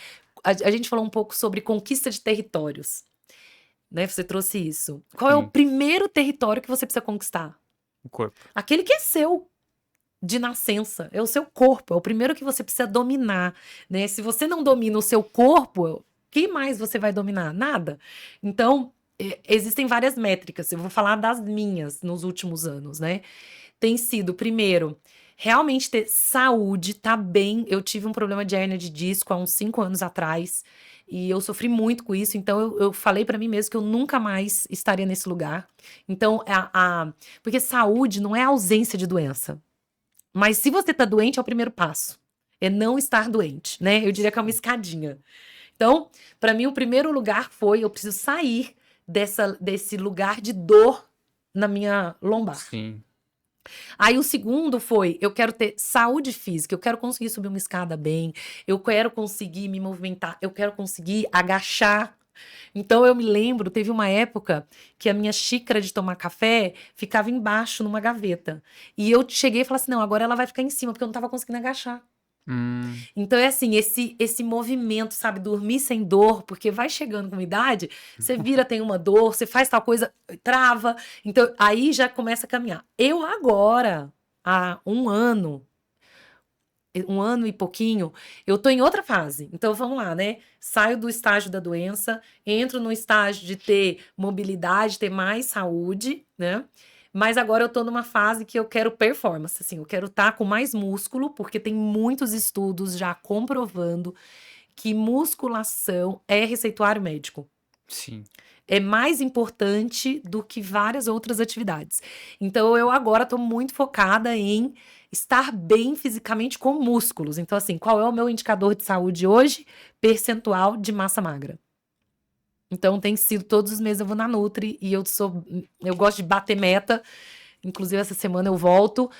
a gente falou um pouco sobre conquista de territórios, né? Você trouxe isso. Qual é o Sim, primeiro território que você precisa conquistar? o corpo. Aquele que é seu de nascença, é o seu corpo, é o primeiro que você precisa dominar, né? Se você não domina o seu corpo, quem mais você vai dominar? Nada. Então, existem várias métricas. Eu vou falar das minhas nos últimos anos, né? Tem sido, primeiro, realmente ter saúde, tá bem. Eu tive um problema de hérnia de disco há uns 5 anos atrás e eu sofri muito com isso. Então, eu falei pra mim mesmo que eu nunca mais estaria nesse lugar. Então, porque saúde não é ausência de doença. Mas se você tá doente, é o primeiro passo. É não estar doente, né? Eu diria que é uma escadinha. Então, pra mim, o primeiro lugar foi: eu preciso sair desse lugar de dor na minha lombar. Sim, Aí o segundo foi: eu quero ter saúde física, eu quero conseguir subir uma escada bem, eu quero conseguir me movimentar, eu quero conseguir agachar. Então eu me lembro, teve uma época que a minha xícara de tomar café ficava embaixo numa gaveta. E eu cheguei e falei assim: não, agora ela vai ficar em cima, porque eu não tava conseguindo agachar. Então é assim, esse movimento, sabe, dormir sem dor, porque vai chegando com a idade, você vira, tem uma dor, você faz tal coisa, trava. Então aí já começa a caminhar. Eu agora, há um ano e pouquinho, eu tô em outra fase. Então vamos lá, né? Saio do estágio da doença, entro no estágio de ter mobilidade, ter mais saúde, né? Mas agora eu tô numa fase que eu quero performance, assim, eu quero estar com mais músculo, porque tem muitos estudos já comprovando que musculação é receituário médico. sim. É mais importante do que várias outras atividades. Então eu agora tô muito focada em estar bem fisicamente com músculos. Então, assim, qual é o meu indicador de saúde hoje? Percentual de massa magra. Então tem sido todos os meses eu vou na Nutri e eu gosto de bater meta. Inclusive essa semana eu volto,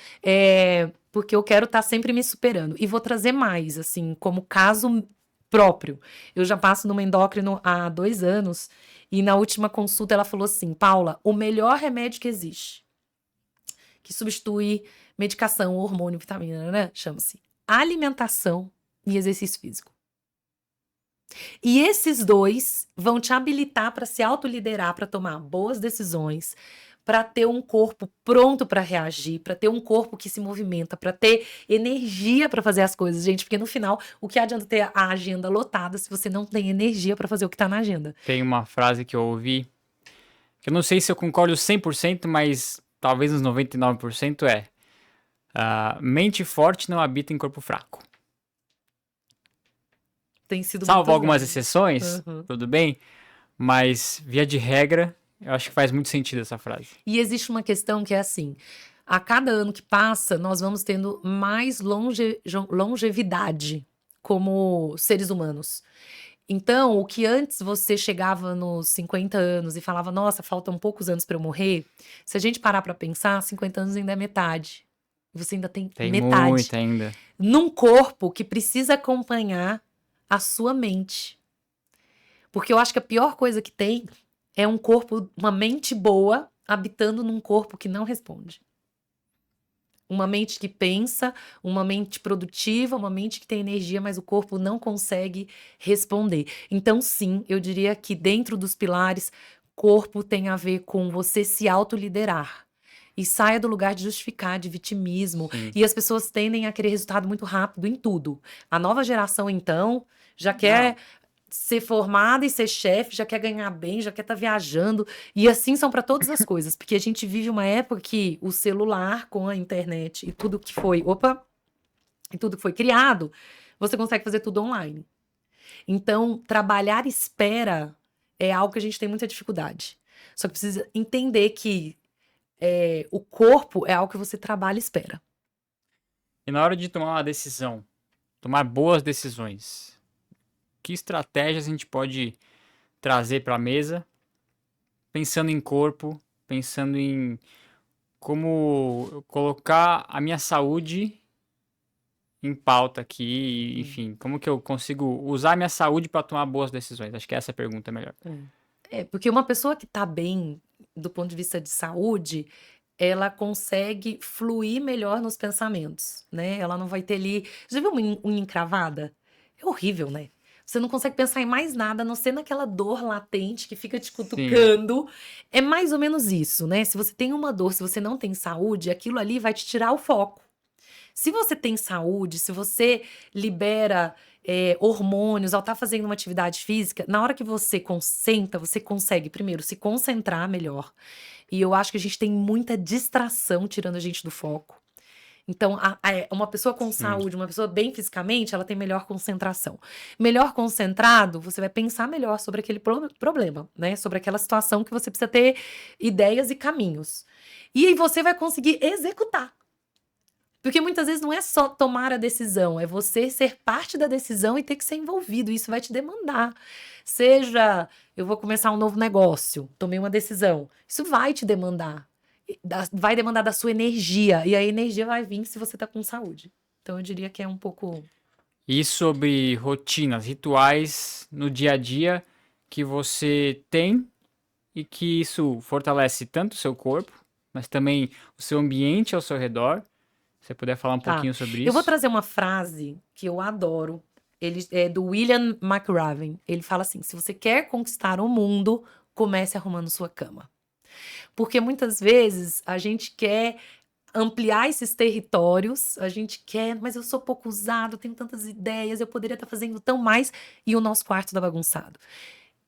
porque eu quero estar sempre me superando. E vou trazer mais, assim, como caso próprio. Eu já passo numa endócrino há 2 anos e na última consulta ela falou assim: Paula, o melhor remédio que existe, que substitui medicação, hormônio, vitamina, né? Chama-se alimentação e exercício físico. E esses dois vão te habilitar para se autoliderar, para tomar boas decisões, para ter um corpo pronto para reagir, para ter um corpo que se movimenta, para ter energia para fazer as coisas, gente, porque no final, o que adianta ter a agenda lotada se você não tem energia para fazer o que tá na agenda? Tem uma frase que eu ouvi, que eu não sei se eu concordo 100%, mas talvez uns 99% mente forte não habita em corpo fraco. Tem sido Salvo muito algumas usado. exceções, Uhum. tudo bem, mas via de regra, eu acho que faz muito sentido essa frase. E existe uma questão que é assim: a cada ano que passa, nós vamos tendo mais longevidade como seres humanos. Então, o que antes você chegava nos 50 anos e falava: nossa, faltam poucos anos para eu morrer. Se a gente parar para pensar, 50 anos ainda é metade. Você ainda tem Tem metade. muito ainda. Num corpo que precisa acompanhar a sua mente. Porque eu acho que a pior coisa que tem é um corpo, uma mente boa, habitando num corpo que não responde. Uma mente que pensa, uma mente produtiva, uma mente que tem energia, mas o corpo não consegue responder. Então, sim, eu diria que dentro dos pilares, corpo tem a ver com você se autoliderar. E saia do lugar de justificar, de vitimismo. Sim. E as pessoas tendem a querer resultado muito rápido em tudo. A nova geração, então, já Não, quer ser formada e ser chefe, já quer ganhar bem, já quer estar viajando. E assim são para todas as coisas. Porque a gente vive uma época que o celular com a internet e tudo que foi. E tudo que foi criado, você consegue fazer tudo online. Então, trabalhar espera é algo que a gente tem muita dificuldade. Só que precisa entender que o corpo é algo que você trabalha e espera. E na hora de tomar uma decisão, tomar boas decisões, que estratégias a gente pode trazer para a mesa, pensando em corpo, pensando em como eu colocar a minha saúde em pauta aqui, enfim, como que eu consigo usar a minha saúde para tomar boas decisões? Acho que essa pergunta é melhor. Porque uma pessoa que tá bem do ponto de vista de saúde, ela consegue fluir melhor nos pensamentos, né? Ela não vai ter ali. Já viu uma unha encravada? É horrível, né? Você não consegue pensar em mais nada, a não ser naquela dor latente que fica te Sim, cutucando. É mais ou menos isso, né? Se você tem uma dor, se você não tem saúde, aquilo ali vai te tirar o foco. Se você tem saúde, se você libera hormônios ao estar fazendo uma atividade física, na hora que você concentra, você consegue, primeiro, se concentrar melhor. E eu acho que a gente tem muita distração tirando a gente do foco. Então, uma pessoa com sim. saúde, uma pessoa bem fisicamente, ela tem melhor concentração. Melhor concentrado, você vai pensar melhor sobre aquele problema, né? Sobre aquela situação que você precisa ter ideias e caminhos. E aí você vai conseguir executar. Porque muitas vezes não é só tomar a decisão, é você ser parte da decisão e ter que ser envolvido. Isso vai te demandar. Seja, eu vou começar um novo negócio, tomei uma decisão. Isso vai te demandar. Vai demandar da sua energia. E a energia vai vir se você tá com saúde. Então eu diria que é um pouco. E sobre rotinas, rituais no dia a dia que você tem e que isso fortalece tanto o seu corpo, mas também o seu ambiente ao seu redor. Se você puder falar um Tá. pouquinho sobre Eu vou isso. trazer uma frase que eu adoro. Ele é do William McRaven. Ele fala assim: se você quer conquistar o mundo, comece arrumando sua cama. Porque muitas vezes a gente quer ampliar esses territórios, a gente quer, mas eu sou pouco usado, tenho tantas ideias, eu poderia estar fazendo tão mais, e o nosso quarto tá bagunçado.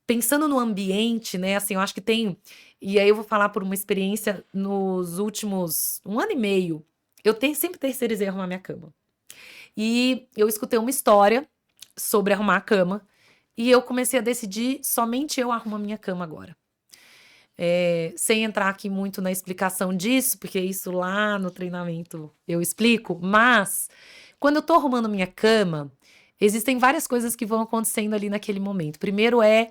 Pensando no ambiente, né, assim, eu acho que tem, e aí eu vou falar por uma experiência nos últimos 1 ano e meio, sempre terceirizei arrumar minha cama. E eu escutei uma história sobre arrumar a cama, e eu comecei a decidir, somente eu arrumo a minha cama agora. Sem entrar aqui muito na explicação disso, porque isso lá no treinamento eu explico, mas quando eu tô arrumando minha cama, existem várias coisas que vão acontecendo ali naquele momento. Primeiro é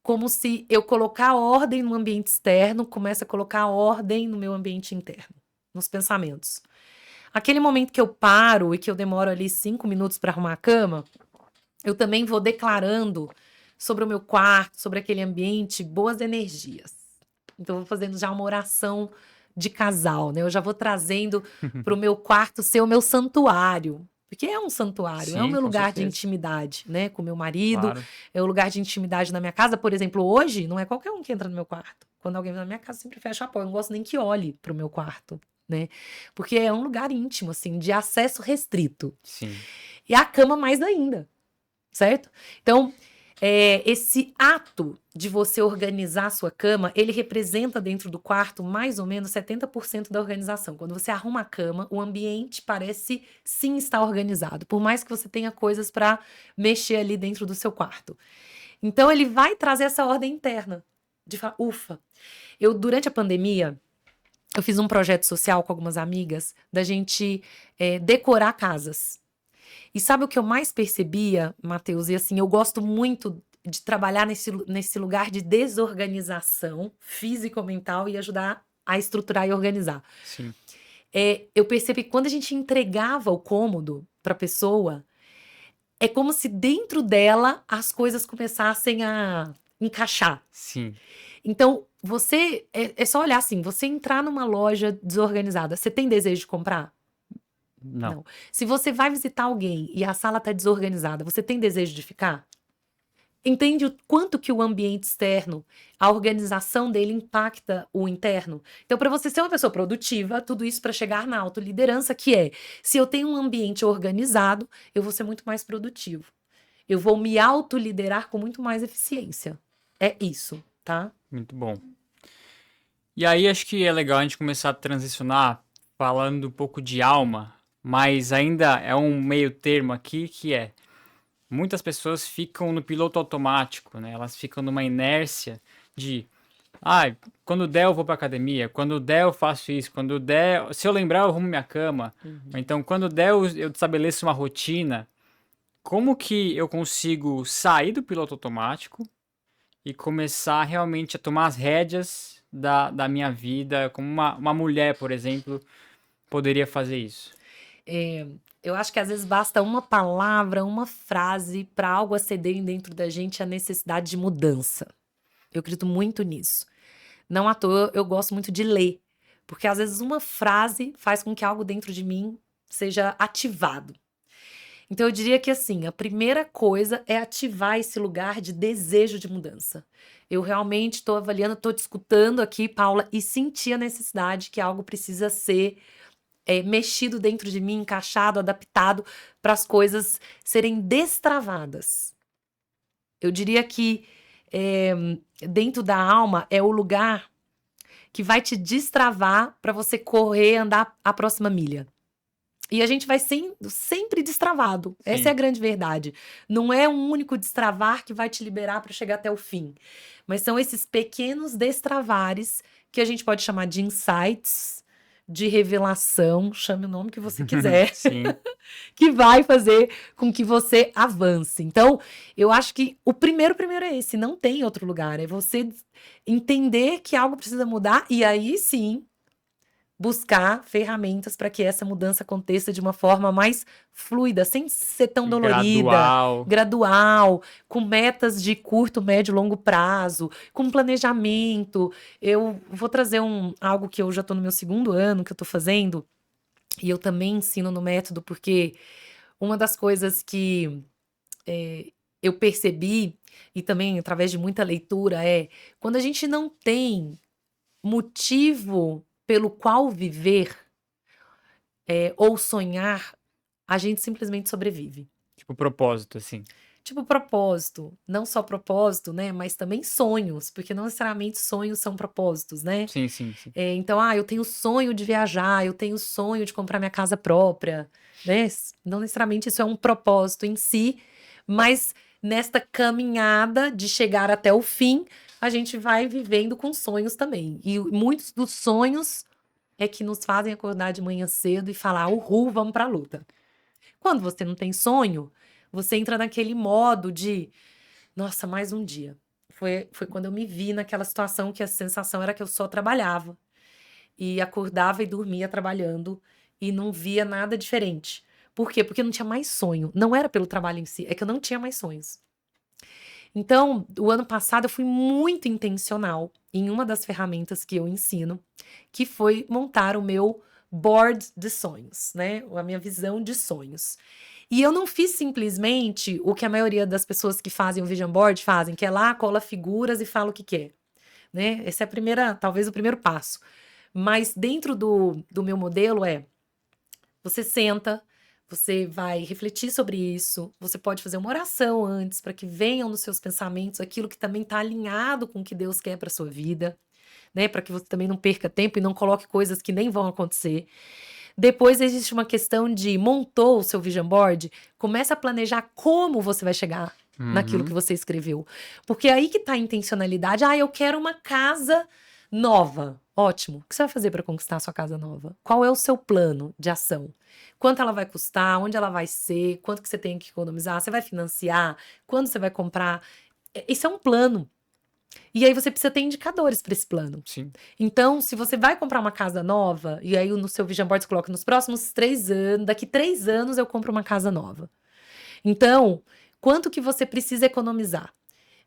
como se eu colocar ordem no ambiente externo, começa a colocar ordem no meu ambiente interno, nos pensamentos. Aquele momento que eu paro e que eu demoro ali 5 minutos para arrumar a cama, eu também vou declarando sobre o meu quarto, sobre aquele ambiente, boas energias. Então, eu vou fazendo já uma oração de casal, né? Eu já vou trazendo para o meu quarto ser o meu santuário. Porque é um santuário, é o Sim, meu com lugar de certeza. intimidade, né? Com meu marido, Claro. é o lugar de intimidade na minha casa. Por exemplo, hoje, não é qualquer um que entra no meu quarto. Quando alguém vem na minha casa, eu sempre fecha a porta. Eu não gosto nem que olhe para o meu quarto, né? Porque é um lugar íntimo, assim, de acesso restrito. Sim. E a cama mais ainda, certo? Então, esse ato de você organizar a sua cama, ele representa dentro do quarto mais ou menos 70% da organização. Quando você arruma a cama, o ambiente parece sim estar organizado, por mais que você tenha coisas para mexer ali dentro do seu quarto. Então, ele vai trazer essa ordem interna de falar, ufa. Durante a pandemia, eu fiz um projeto social com algumas amigas da gente decorar casas. E sabe o que eu mais percebia, Matheus? E assim, eu gosto muito de trabalhar nesse lugar de desorganização físico-mental e ajudar a estruturar e organizar. Sim. Eu percebi que quando a gente entregava o cômodo para a pessoa, é como se dentro dela as coisas começassem a encaixar. Sim. Então, é só olhar assim, você entrar numa loja desorganizada, você tem desejo de comprar? Não. Não. Se você vai visitar alguém e a sala tá desorganizada, você tem desejo de ficar? entende o quanto que o ambiente externo, a organização dele impacta o interno. Então, para você ser uma pessoa produtiva, tudo isso para chegar na autoliderança, que é, se eu tenho um ambiente organizado, eu vou ser muito mais produtivo. Eu vou me autoliderar com muito mais eficiência. É isso, tá? Muito bom. E aí acho que é legal a gente começar a transicionar falando um pouco de alma, mas ainda é um meio termo aqui que é muitas pessoas ficam no piloto automático, né? Elas ficam numa inércia de quando der eu vou pra academia, quando der eu faço isso, quando der, se eu lembrar eu arrumo minha cama. Ou então quando der eu estabeleço uma rotina. Como que eu consigo sair do piloto automático e começar realmente a tomar as rédeas da minha vida, como uma mulher, por exemplo, poderia fazer isso? Eu acho que às vezes basta uma palavra, uma frase para algo acender dentro da gente a necessidade de mudança. Eu acredito muito nisso. Não à toa eu gosto muito de ler, porque às vezes uma frase faz com que algo dentro de mim seja ativado. Então eu diria que assim, a primeira coisa é ativar esse lugar de desejo de mudança. Eu realmente estou avaliando, estou te escutando aqui, Paula, e senti a necessidade que algo precisa ser mexido dentro de mim, encaixado, adaptado para as coisas serem destravadas. Eu diria que dentro da alma é o lugar que vai te destravar para você correr, andar a próxima milha. E a gente vai sempre destravado. Essa Sim. é a grande verdade. Não é um único destravar que vai te liberar para chegar até o fim. Mas são esses pequenos destravares que a gente pode chamar de insights, de revelação, chame o nome que você quiser, Sim. que vai fazer com que você avance. Então, eu acho que o primeiro é esse, não tem outro lugar. É você entender que algo precisa mudar e aí sim buscar ferramentas para que essa mudança aconteça de uma forma mais fluida, sem ser tão dolorida, gradual, com metas de curto, médio, longo prazo, com planejamento. Eu vou trazer algo que eu já estou no meu 2º ano que eu estou fazendo, e eu também ensino no método, porque uma das coisas que eu percebi, e também através de muita leitura, é quando a gente não tem motivo pelo qual viver ou sonhar, a gente simplesmente sobrevive. Tipo propósito, assim. Tipo propósito, não só propósito, né, mas também sonhos, porque não necessariamente sonhos são propósitos, né? Sim, sim, sim. Então, eu tenho sonho de viajar, eu tenho sonho de comprar minha casa própria, né? Não necessariamente isso é um propósito em si, mas nesta caminhada de chegar até o fim, a gente vai vivendo com sonhos também. E muitos dos sonhos é que nos fazem acordar de manhã cedo e falar, uhul, vamos pra luta. Quando você não tem sonho, você entra naquele modo de, nossa, mais um dia. Foi quando eu me vi naquela situação que a sensação era que eu só trabalhava. E acordava e dormia trabalhando e não via nada diferente. Por quê? Porque não tinha mais sonho. Não era pelo trabalho em si, é que eu não tinha mais sonhos. Então, o ano passado eu fui muito intencional em uma das ferramentas que eu ensino, que foi montar o meu board de sonhos, né? A minha visão de sonhos. E eu não fiz simplesmente o que a maioria das pessoas que fazem o vision board fazem, que é lá, cola figuras e fala o que quer, né? Esse é talvez o primeiro passo. Mas dentro do meu modelo você senta, você vai refletir sobre isso, você pode fazer uma oração antes para que venham nos seus pensamentos aquilo que também está alinhado com o que Deus quer para sua vida, né? Para que você também não perca tempo e não coloque coisas que nem vão acontecer. Depois existe uma questão de montou o seu vision board, começa a planejar como você vai chegar naquilo que você escreveu. Porque aí que tá a intencionalidade. Eu quero uma casa nova. Ótimo. O que você vai fazer para conquistar a sua casa nova? Qual é o seu plano de ação? Quanto ela vai custar? Onde ela vai ser? Quanto que você tem que economizar? Você vai financiar? Quando você vai comprar? Isso é um plano. E aí você precisa ter indicadores para esse plano. Sim. Então, se você vai comprar uma casa nova, e aí no seu Vision Board você coloca nos próximos 3 anos, daqui 3 anos eu compro uma casa nova. Então, quanto que você precisa economizar?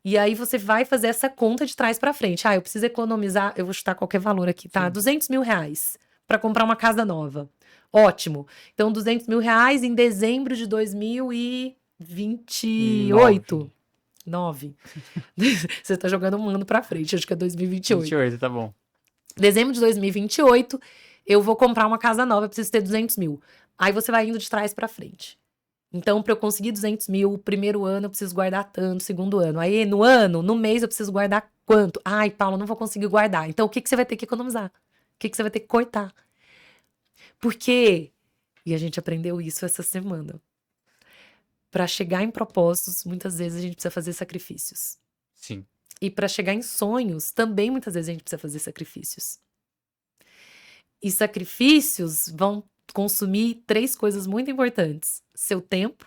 E aí você vai fazer essa conta de trás para frente. Eu preciso economizar, eu vou chutar qualquer valor aqui, tá? Sim. 200 mil reais para comprar uma casa nova. Ótimo. Então, 200 mil reais em dezembro de 2028. 9. Você tá jogando um ano pra frente, acho que é 2028. 28, tá bom. Dezembro de 2028, eu vou comprar uma casa nova, eu preciso ter 200 mil. Aí você vai indo de trás pra frente. Então, para eu conseguir 200 mil, o primeiro ano eu preciso guardar tanto, segundo ano. Aí, no mês eu preciso guardar quanto? Ai, Paulo, não vou conseguir guardar. Então, o que você vai ter que economizar? O que você vai ter que cortar? Porque, e a gente aprendeu isso essa semana, para chegar em propósitos, muitas vezes a gente precisa fazer sacrifícios. Sim. E para chegar em sonhos, também muitas vezes a gente precisa fazer sacrifícios. E sacrifícios vão consumir 3 coisas muito importantes: seu tempo,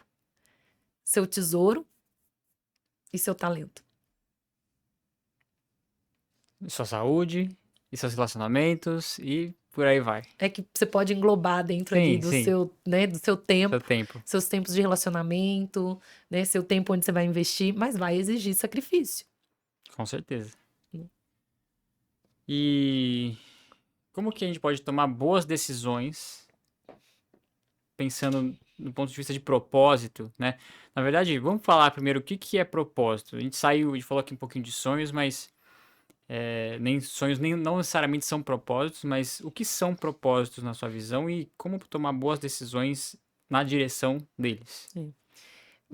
seu tesouro e seu talento. Sua saúde, e seus relacionamentos, e por aí vai. É que você pode englobar dentro ali do Sim. seu, né, do seu tempo, Seu tempo. seus tempos de relacionamento, né, seu tempo onde você vai investir, mas vai exigir sacrifício. Com certeza. Hum. E como que a gente pode tomar boas decisões pensando no ponto de vista de propósito, né? Na verdade, vamos falar primeiro o que que é propósito. A gente falou aqui um pouquinho de sonhos, mas nem sonhos não necessariamente são propósitos, mas o que são propósitos na sua visão e como tomar boas decisões na direção deles?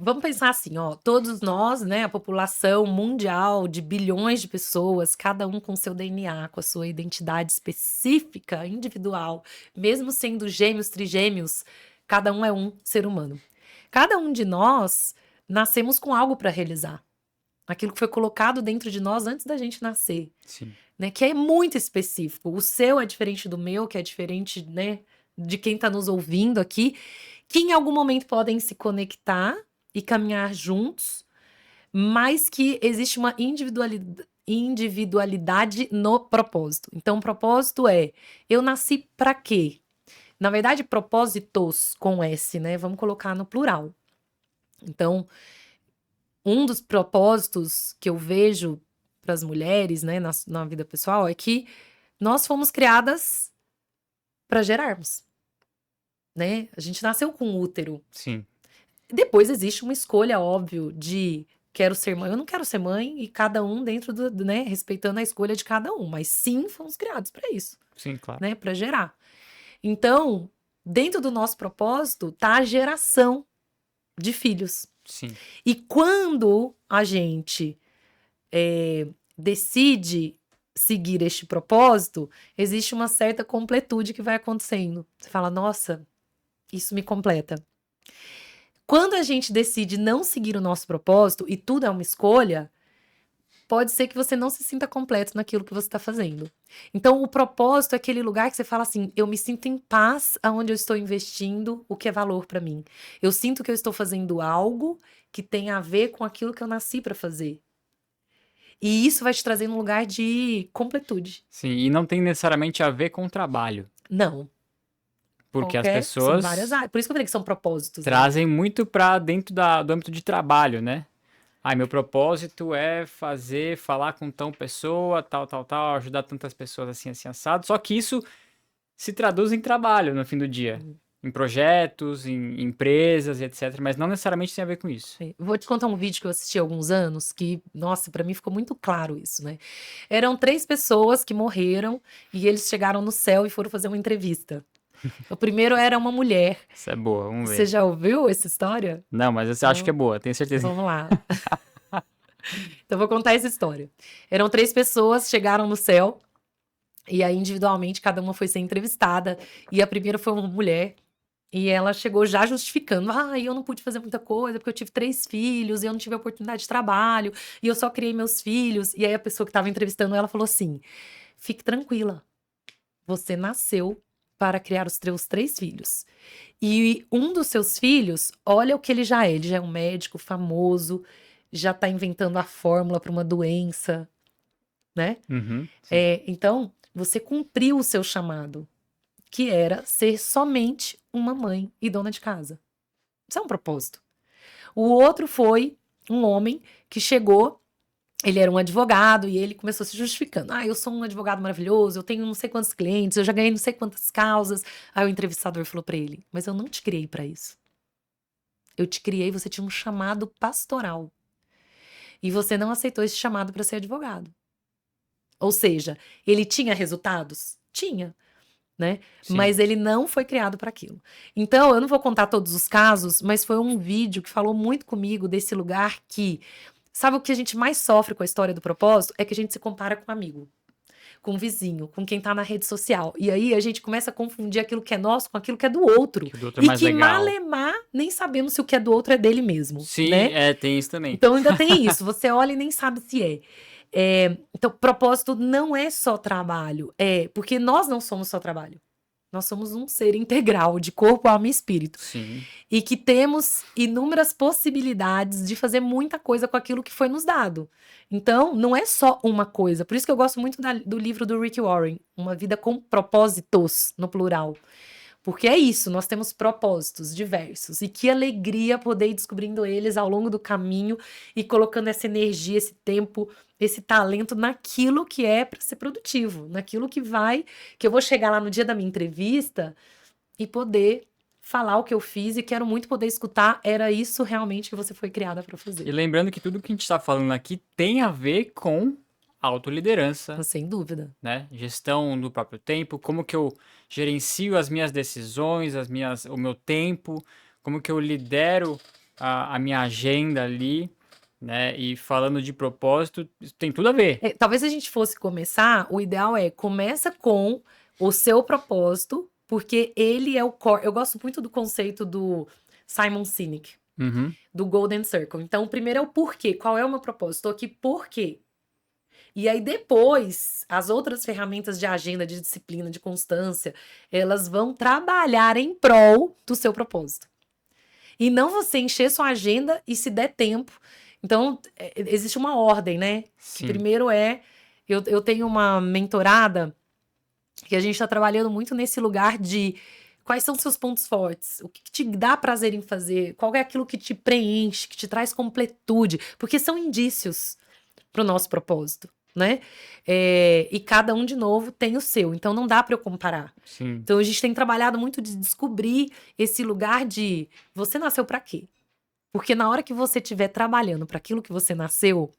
Vamos pensar assim, ó, todos nós, né, a população mundial de bilhões de pessoas, cada um com seu DNA, com a sua identidade específica, individual, mesmo sendo gêmeos, trigêmeos, cada um é um ser humano. Cada um de nós nascemos com algo para realizar. Aquilo que foi colocado dentro de nós antes da gente nascer, Sim. né, que é muito específico. O seu é diferente do meu, que é diferente, né, de quem está nos ouvindo aqui, que em algum momento podem se conectar e caminhar juntos, mas que existe uma individualidade no propósito. Então, o propósito é: eu nasci para quê? Na verdade, propósitos com S, né? Vamos colocar no plural. Então, um dos propósitos que eu vejo para as mulheres, né, na vida pessoal, é que nós fomos criadas para gerarmos, né? A gente nasceu com útero. Sim. Depois existe uma escolha, óbvio, de quero ser mãe, eu não quero ser mãe, e cada um dentro do, né, respeitando a escolha de cada um, mas sim, fomos criados para isso, Sim, claro. né, para gerar. Então, dentro do nosso propósito tá a geração de filhos. Sim. E quando a gente decide seguir este propósito, existe uma certa completude que vai acontecendo. Você fala, nossa, isso me completa. Quando a gente decide não seguir o nosso propósito, e tudo é uma escolha, pode ser que você não se sinta completo naquilo que você está fazendo. Então, o propósito é aquele lugar que você fala assim: eu me sinto em paz aonde eu estou investindo o que é valor para mim. Eu sinto que eu estou fazendo algo que tem a ver com aquilo que eu nasci para fazer. E isso vai te trazer num lugar de completude. Sim, e não tem necessariamente a ver com o trabalho. Não. Porque as São pessoas várias áreas. Por isso que eu falei que são propósitos. Né? trazem muito para dentro do âmbito de trabalho, né? Meu propósito é falar com tal pessoa, tal, ajudar tantas pessoas assim, assim, assado. Só que isso se traduz em trabalho no fim do dia. Em projetos, em empresas e etc. Mas não necessariamente tem a ver com isso. Vou te contar um vídeo que eu assisti há alguns anos que, nossa, pra mim ficou muito claro isso, né? Eram 3 pessoas que morreram e eles chegaram no céu e foram fazer uma entrevista. O primeiro era uma mulher. Isso é boa, vamos Você ver. já ouviu essa história? Não, mas eu acho que é boa, tenho certeza. Vamos lá. Então, eu vou contar essa história. Eram 3 pessoas, chegaram no céu, e aí, individualmente, cada uma foi ser entrevistada. E a primeira foi uma mulher, e ela chegou já justificando: eu não pude fazer muita coisa, porque eu tive 3 filhos, e eu não tive oportunidade de trabalho, e eu só criei meus filhos. E aí, a pessoa que estava entrevistando ela falou assim: fique tranquila, você nasceu para criar os teus 3 filhos. E um dos seus filhos, olha o que ele já é um médico famoso, já está inventando a fórmula para uma doença, né? Uhum, Então, você cumpriu o seu chamado, que era ser somente uma mãe e dona de casa. Isso é um propósito. O outro foi um homem que chegou, ele era um advogado e ele começou se justificando. Eu sou um advogado maravilhoso, eu tenho não sei quantos clientes, eu já ganhei não sei quantas causas. Aí o entrevistador falou para ele: mas eu não te criei para isso. Eu te criei, você tinha um chamado pastoral. e você não aceitou esse chamado para ser advogado. Ou seja, ele tinha resultados? Tinha, né? Sim. Mas ele não foi criado para aquilo. Então, eu não vou contar todos os casos, mas foi um vídeo que falou muito comigo desse lugar que, sabe o que a gente mais sofre com a história do propósito? É que a gente se compara com um amigo, com um vizinho, com quem tá na rede social. E aí a gente começa a confundir aquilo que é nosso com aquilo que é do outro. Que o do outro é E mais que legal. malemar, nem sabemos se o que é do outro é dele mesmo, Sim, né? tem isso também. Então ainda tem isso, você olha e nem sabe se é. Então, propósito não é só trabalho, porque nós não somos só trabalho. Nós somos um ser integral de corpo, alma e espírito. Sim. E que temos inúmeras possibilidades de fazer muita coisa com aquilo que foi nos dado. Então, não é só uma coisa. Por isso que eu gosto muito do livro do Rick Warren, Uma Vida com Propósitos, no plural. Porque é isso, nós temos propósitos diversos. E que alegria poder ir descobrindo eles ao longo do caminho e colocando essa energia, esse tempo, esse talento naquilo que é para ser produtivo, naquilo que eu vou chegar lá no dia da minha entrevista e poder falar o que eu fiz e quero muito poder escutar. Era isso realmente que você foi criada para E fazer. lembrando que tudo que a gente está falando aqui tem a ver com autoliderança, Sem dúvida. né? Gestão do próprio tempo, como que eu gerencio as minhas decisões, o meu tempo, como que eu lidero a minha agenda ali, né? E falando de propósito, isso tem tudo a ver. Talvez se a gente fosse começar, o ideal começa com o seu propósito, porque ele é o core. Eu gosto muito do conceito do Simon Sinek, Uhum. do Golden Circle. Então, o primeiro é o porquê. Qual é o meu propósito? Estou aqui por quê? E aí, depois, as outras ferramentas de agenda, de disciplina, de constância, elas vão trabalhar em prol do seu propósito. E não você encher sua agenda e se der tempo. Então, existe uma ordem, né? Sim. Que primeiro eu tenho uma mentorada que a gente está trabalhando muito nesse lugar de quais são seus pontos fortes, o que te dá prazer em fazer, qual é aquilo que te preenche, que te traz completude, porque são indícios para o nosso propósito, né? E cada um, de novo, tem o seu, então não dá para eu comparar. Sim. Então a gente tem trabalhado muito de descobrir esse lugar de você nasceu para quê? Porque na hora que você estiver trabalhando para aquilo que você nasceu,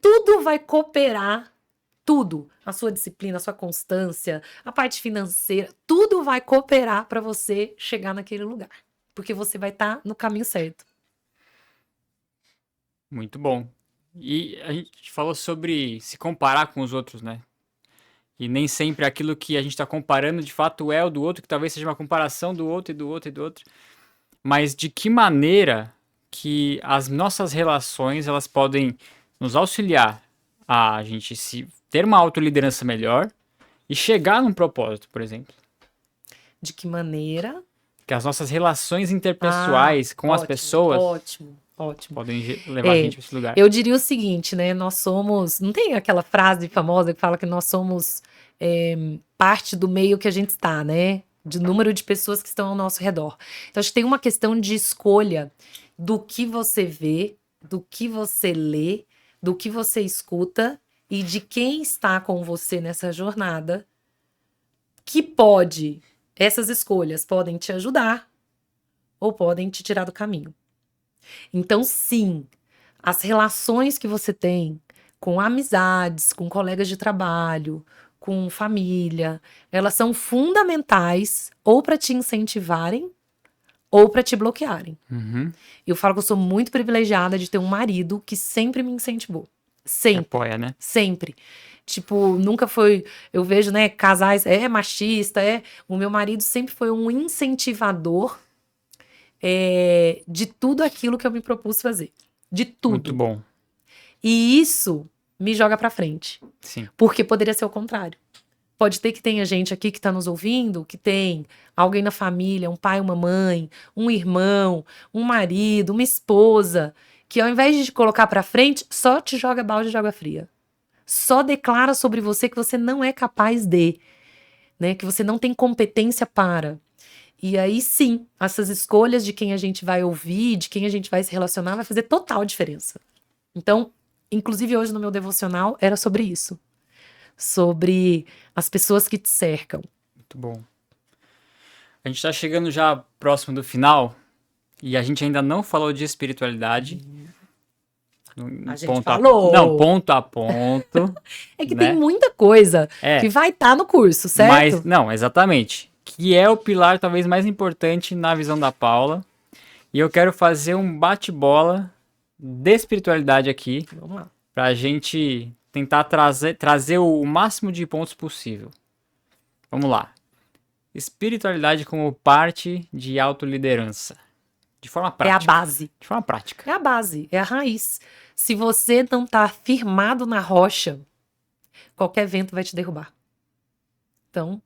tudo vai cooperar, tudo, a sua disciplina, a sua constância, a parte financeira, tudo vai cooperar para você chegar naquele lugar, porque você vai estar no caminho certo. Muito bom. E a gente falou sobre se comparar com os outros, né? E nem sempre aquilo que a gente está comparando de fato é o do outro, que talvez seja uma comparação do outro e do outro e do outro. Mas de que maneira que as nossas relações elas podem nos auxiliar a gente ter uma autoliderança melhor e chegar num propósito, por exemplo? De que maneira? Que as nossas relações interpessoais com as pessoas Ótimo. podem levar a gente a esse lugar. Eu diria o seguinte, né? Nós somos. Não tem aquela frase famosa que fala que nós somos parte do meio que a gente está, né? De número de pessoas que estão ao nosso redor. Então, acho que tem uma questão de escolha do que você vê, do que você lê, do que você escuta e de quem está com você nessa jornada, que essas escolhas podem te ajudar ou podem te tirar do caminho. Então, sim, as relações que você tem com amizades, com colegas de trabalho, com família, elas são fundamentais ou para te incentivarem ou para te bloquearem. Uhum. Eu falo que eu sou muito privilegiada de ter um marido que sempre me incentivou. Sempre. Apoia, né? Sempre. Tipo, nunca foi... Eu vejo, né, casais... machista, O meu marido sempre foi um incentivador de tudo aquilo que eu me propus fazer. De tudo. Muito bom. E isso me joga pra frente. Sim. Porque poderia ser o contrário. Pode ter que tenha gente aqui que tá nos ouvindo, que tem alguém na família, um pai, uma mãe, um irmão, um marido, uma esposa, que ao invés de te colocar pra frente, só te joga balde de água fria. Só declara sobre você que você não é capaz de, né? Que você não tem competência para. E aí, sim, essas escolhas de quem a gente vai ouvir, de quem a gente vai se relacionar, vai fazer total diferença. Então, inclusive hoje no meu devocional, era sobre isso. Sobre as pessoas que te cercam. Muito bom. A gente está chegando já próximo do final e a gente ainda não falou de espiritualidade. A gente Não, falou. ponto a ponto, É que né? tem muita coisa que vai estar no curso, Mas, certo? não, exatamente. Que é o pilar talvez mais importante na visão da Paula. E eu quero fazer um bate-bola de espiritualidade aqui, Vamos lá. pra gente tentar trazer o máximo de pontos possível. Vamos lá. Espiritualidade como parte de autoliderança. De forma É a prática. base. De forma prática. É a base, é a raiz. Se você não tá firmado na rocha, qualquer vento vai te derrubar. Então,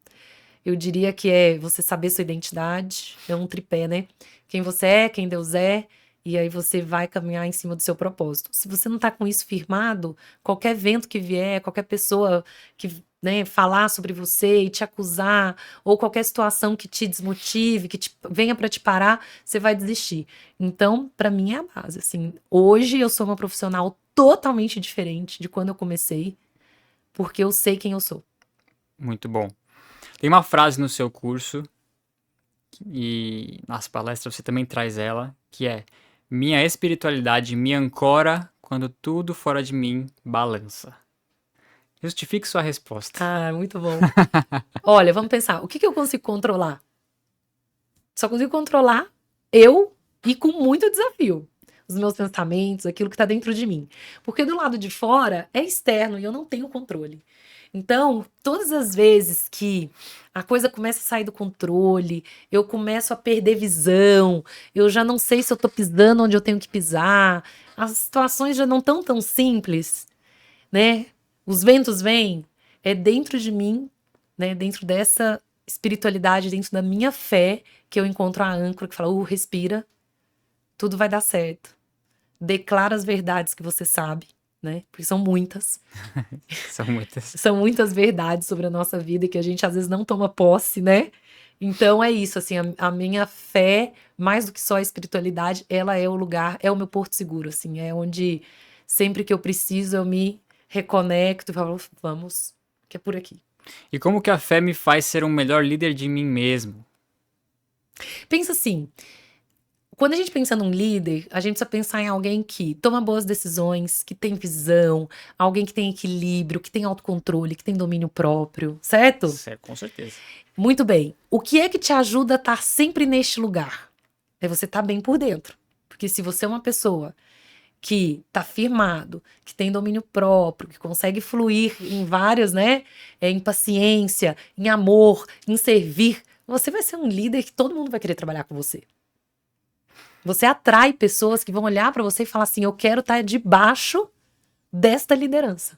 eu diria que é você saber sua identidade, é um tripé, né? Quem você é, quem Deus é, e aí você vai caminhar em cima do seu propósito. Se você não tá com isso firmado, qualquer vento que vier, qualquer pessoa que, né, falar sobre você e te acusar, ou qualquer situação que te desmotive, venha para te parar, você vai desistir. Então, para mim é a base, assim. Hoje eu sou uma profissional totalmente diferente de quando eu comecei, porque eu sei quem eu sou. Muito bom. Tem uma frase no seu curso, e nas palestras você também traz ela, que é: minha espiritualidade me ancora quando tudo fora de mim balança. Justifique sua resposta. Ah, muito bom. Olha, vamos pensar, o que que eu consigo controlar? Só consigo controlar eu e com muito desafio. Os meus pensamentos, aquilo que tá dentro de mim. Porque do lado de fora é externo e eu não tenho controle. Então, todas as vezes que a coisa começa a sair do controle, eu começo a perder visão, eu já não sei se eu tô pisando onde eu tenho que pisar, as situações já não estão tão simples, né? Os ventos vêm, é dentro de mim, né? Dentro dessa espiritualidade, dentro da minha fé, que eu encontro a âncora que fala, respira, tudo vai dar certo. Declara as verdades que você sabe, né? Porque são muitas. São muitas. São muitas verdades sobre a nossa vida e que a gente às vezes não toma posse, né? Então é isso, assim, a minha fé, mais do que só a espiritualidade, ela é o lugar, é o meu porto seguro, assim, é onde sempre que eu preciso eu me reconecto e falo, vamos, que é por aqui. E como que a fé me faz ser um melhor líder de mim mesmo? Pensa assim, quando a gente pensa num líder, a gente precisa pensar em alguém que toma boas decisões, que tem visão, alguém que tem equilíbrio, que tem autocontrole, que tem domínio próprio, certo? Certo, com certeza. Muito bem. O que é que te ajuda a estar sempre neste lugar? É você estar bem por dentro. Porque se você é uma pessoa que está firmado, que tem domínio próprio, que consegue fluir em várias, né? Em paciência, em amor, em servir, você vai ser um líder que todo mundo vai querer trabalhar com você. Você atrai pessoas que vão olhar para você e falar assim: eu quero estar debaixo desta liderança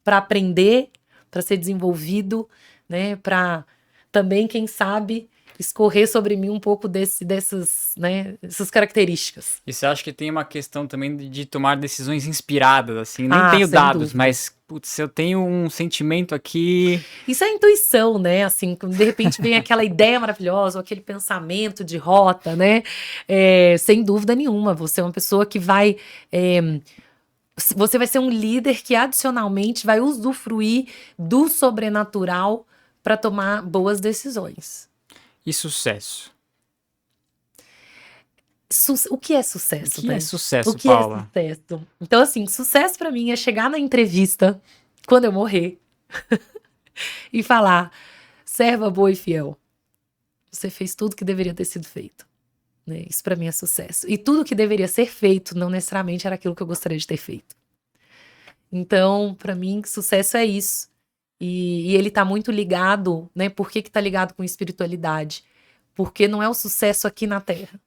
para aprender, para ser desenvolvido, né? Para também, quem sabe, escorrer sobre mim um pouco dessas, né? Essas características. E você acha que tem uma questão também de tomar decisões inspiradas, assim? Nem tenho sem dados, dúvida. mas, putz, eu tenho um sentimento aqui. Isso é intuição, né? Assim, quando de repente vem aquela ideia maravilhosa, ou aquele pensamento de rota, né? Sem dúvida nenhuma, você é uma pessoa que vai. Você vai ser um líder que adicionalmente vai usufruir do sobrenatural para tomar boas decisões. E sucesso? O que é sucesso, O que né? é sucesso, O que Paula? é sucesso? Então, assim, sucesso para mim é chegar na entrevista, quando eu morrer, e falar: serva boa e fiel, você fez tudo que deveria ter sido feito. Né? Isso para mim é sucesso. E tudo que deveria ser feito não necessariamente era aquilo que eu gostaria de ter feito. Então, para mim, sucesso é isso. E ele tá muito ligado, né? Por que tá ligado com espiritualidade? Porque não é o sucesso aqui na Terra.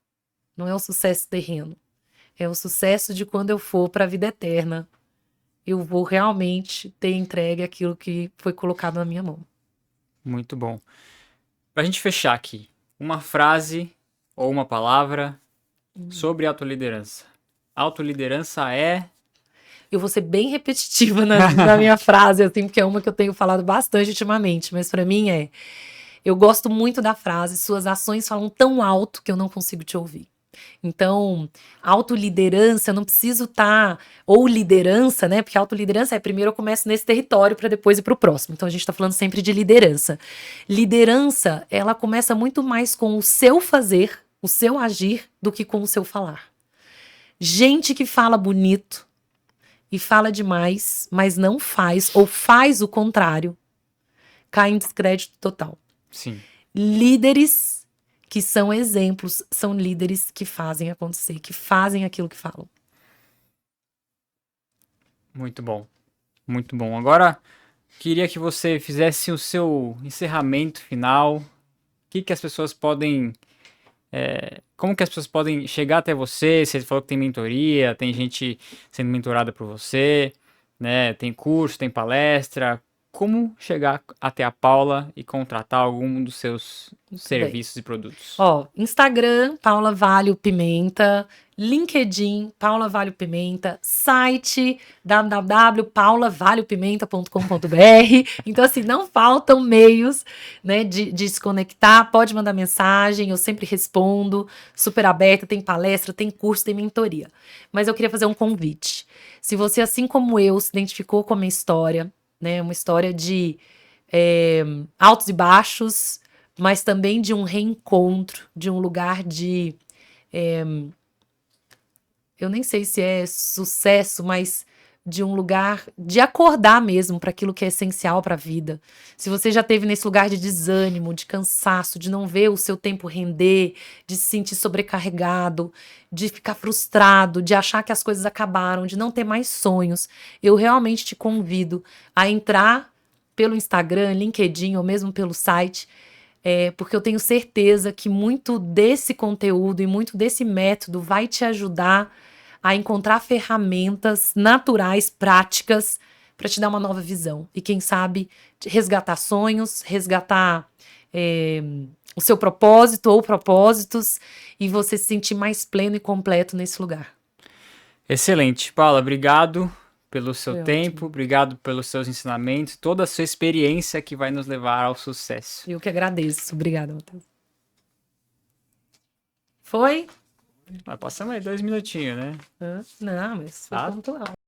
Não é o sucesso terreno. É o sucesso de quando eu for para a vida eterna. Eu vou realmente ter entregue aquilo que foi colocado na minha mão. Muito bom. Pra gente fechar aqui, uma frase ou uma palavra sobre autoliderança. Autoliderança é... Eu vou ser bem repetitiva na minha frase, assim, porque é uma que eu tenho falado bastante ultimamente, mas para mim eu gosto muito da frase: suas ações falam tão alto que eu não consigo te ouvir. Então, autoliderança, eu não preciso estar, ou liderança, né? Porque autoliderança primeiro eu começo nesse território para depois ir para o próximo. Então, a gente está falando sempre de liderança. Liderança, ela começa muito mais com o seu fazer, o seu agir, do que com o seu falar. Gente que fala bonito, e fala demais, mas não faz, ou faz o contrário, cai em descrédito total. Sim. Líderes que são exemplos são líderes que fazem acontecer, que fazem aquilo que falam. Muito bom. Muito bom. Agora, queria que você fizesse o seu encerramento final. O que as pessoas podem... como que as pessoas podem chegar até você? Você falou que tem mentoria, tem gente sendo mentorada por você, né? Tem curso, tem palestra. Como chegar até a Paula e contratar algum dos seus serviços e produtos? Ó, Instagram, Paula Valho Pimenta, LinkedIn, Paula Valho Pimenta, site www.paulavalhopimenta.com.br. Então, assim, não faltam meios, né, de se conectar. Pode mandar mensagem, eu sempre respondo, super aberta, tem palestra, tem curso, tem mentoria. Mas eu queria fazer um convite. Se você, assim como eu, se identificou com a minha história, né, uma história de altos e baixos, mas também de um reencontro, de um lugar de. Eu nem sei se é sucesso, mas de um lugar de acordar mesmo para aquilo que é essencial para a vida. Se você já teve nesse lugar de desânimo, de cansaço, de não ver o seu tempo render, de se sentir sobrecarregado, de ficar frustrado, de achar que as coisas acabaram, de não ter mais sonhos, eu realmente te convido a entrar pelo Instagram, LinkedIn ou mesmo pelo site. Porque eu tenho certeza que muito desse conteúdo e muito desse método vai te ajudar a encontrar ferramentas naturais, práticas, para te dar uma nova visão. E quem sabe resgatar sonhos, resgatar o seu propósito ou propósitos e você se sentir mais pleno e completo nesse lugar. Excelente. Paula, obrigado pelo seu Foi tempo, ótimo. obrigado pelos seus ensinamentos, toda a sua experiência que vai nos levar ao sucesso. Eu que agradeço. Obrigada, Matheus. Foi? Mas passamos aí 2 minutinhos, né? Não, mas foi Ah, pontual.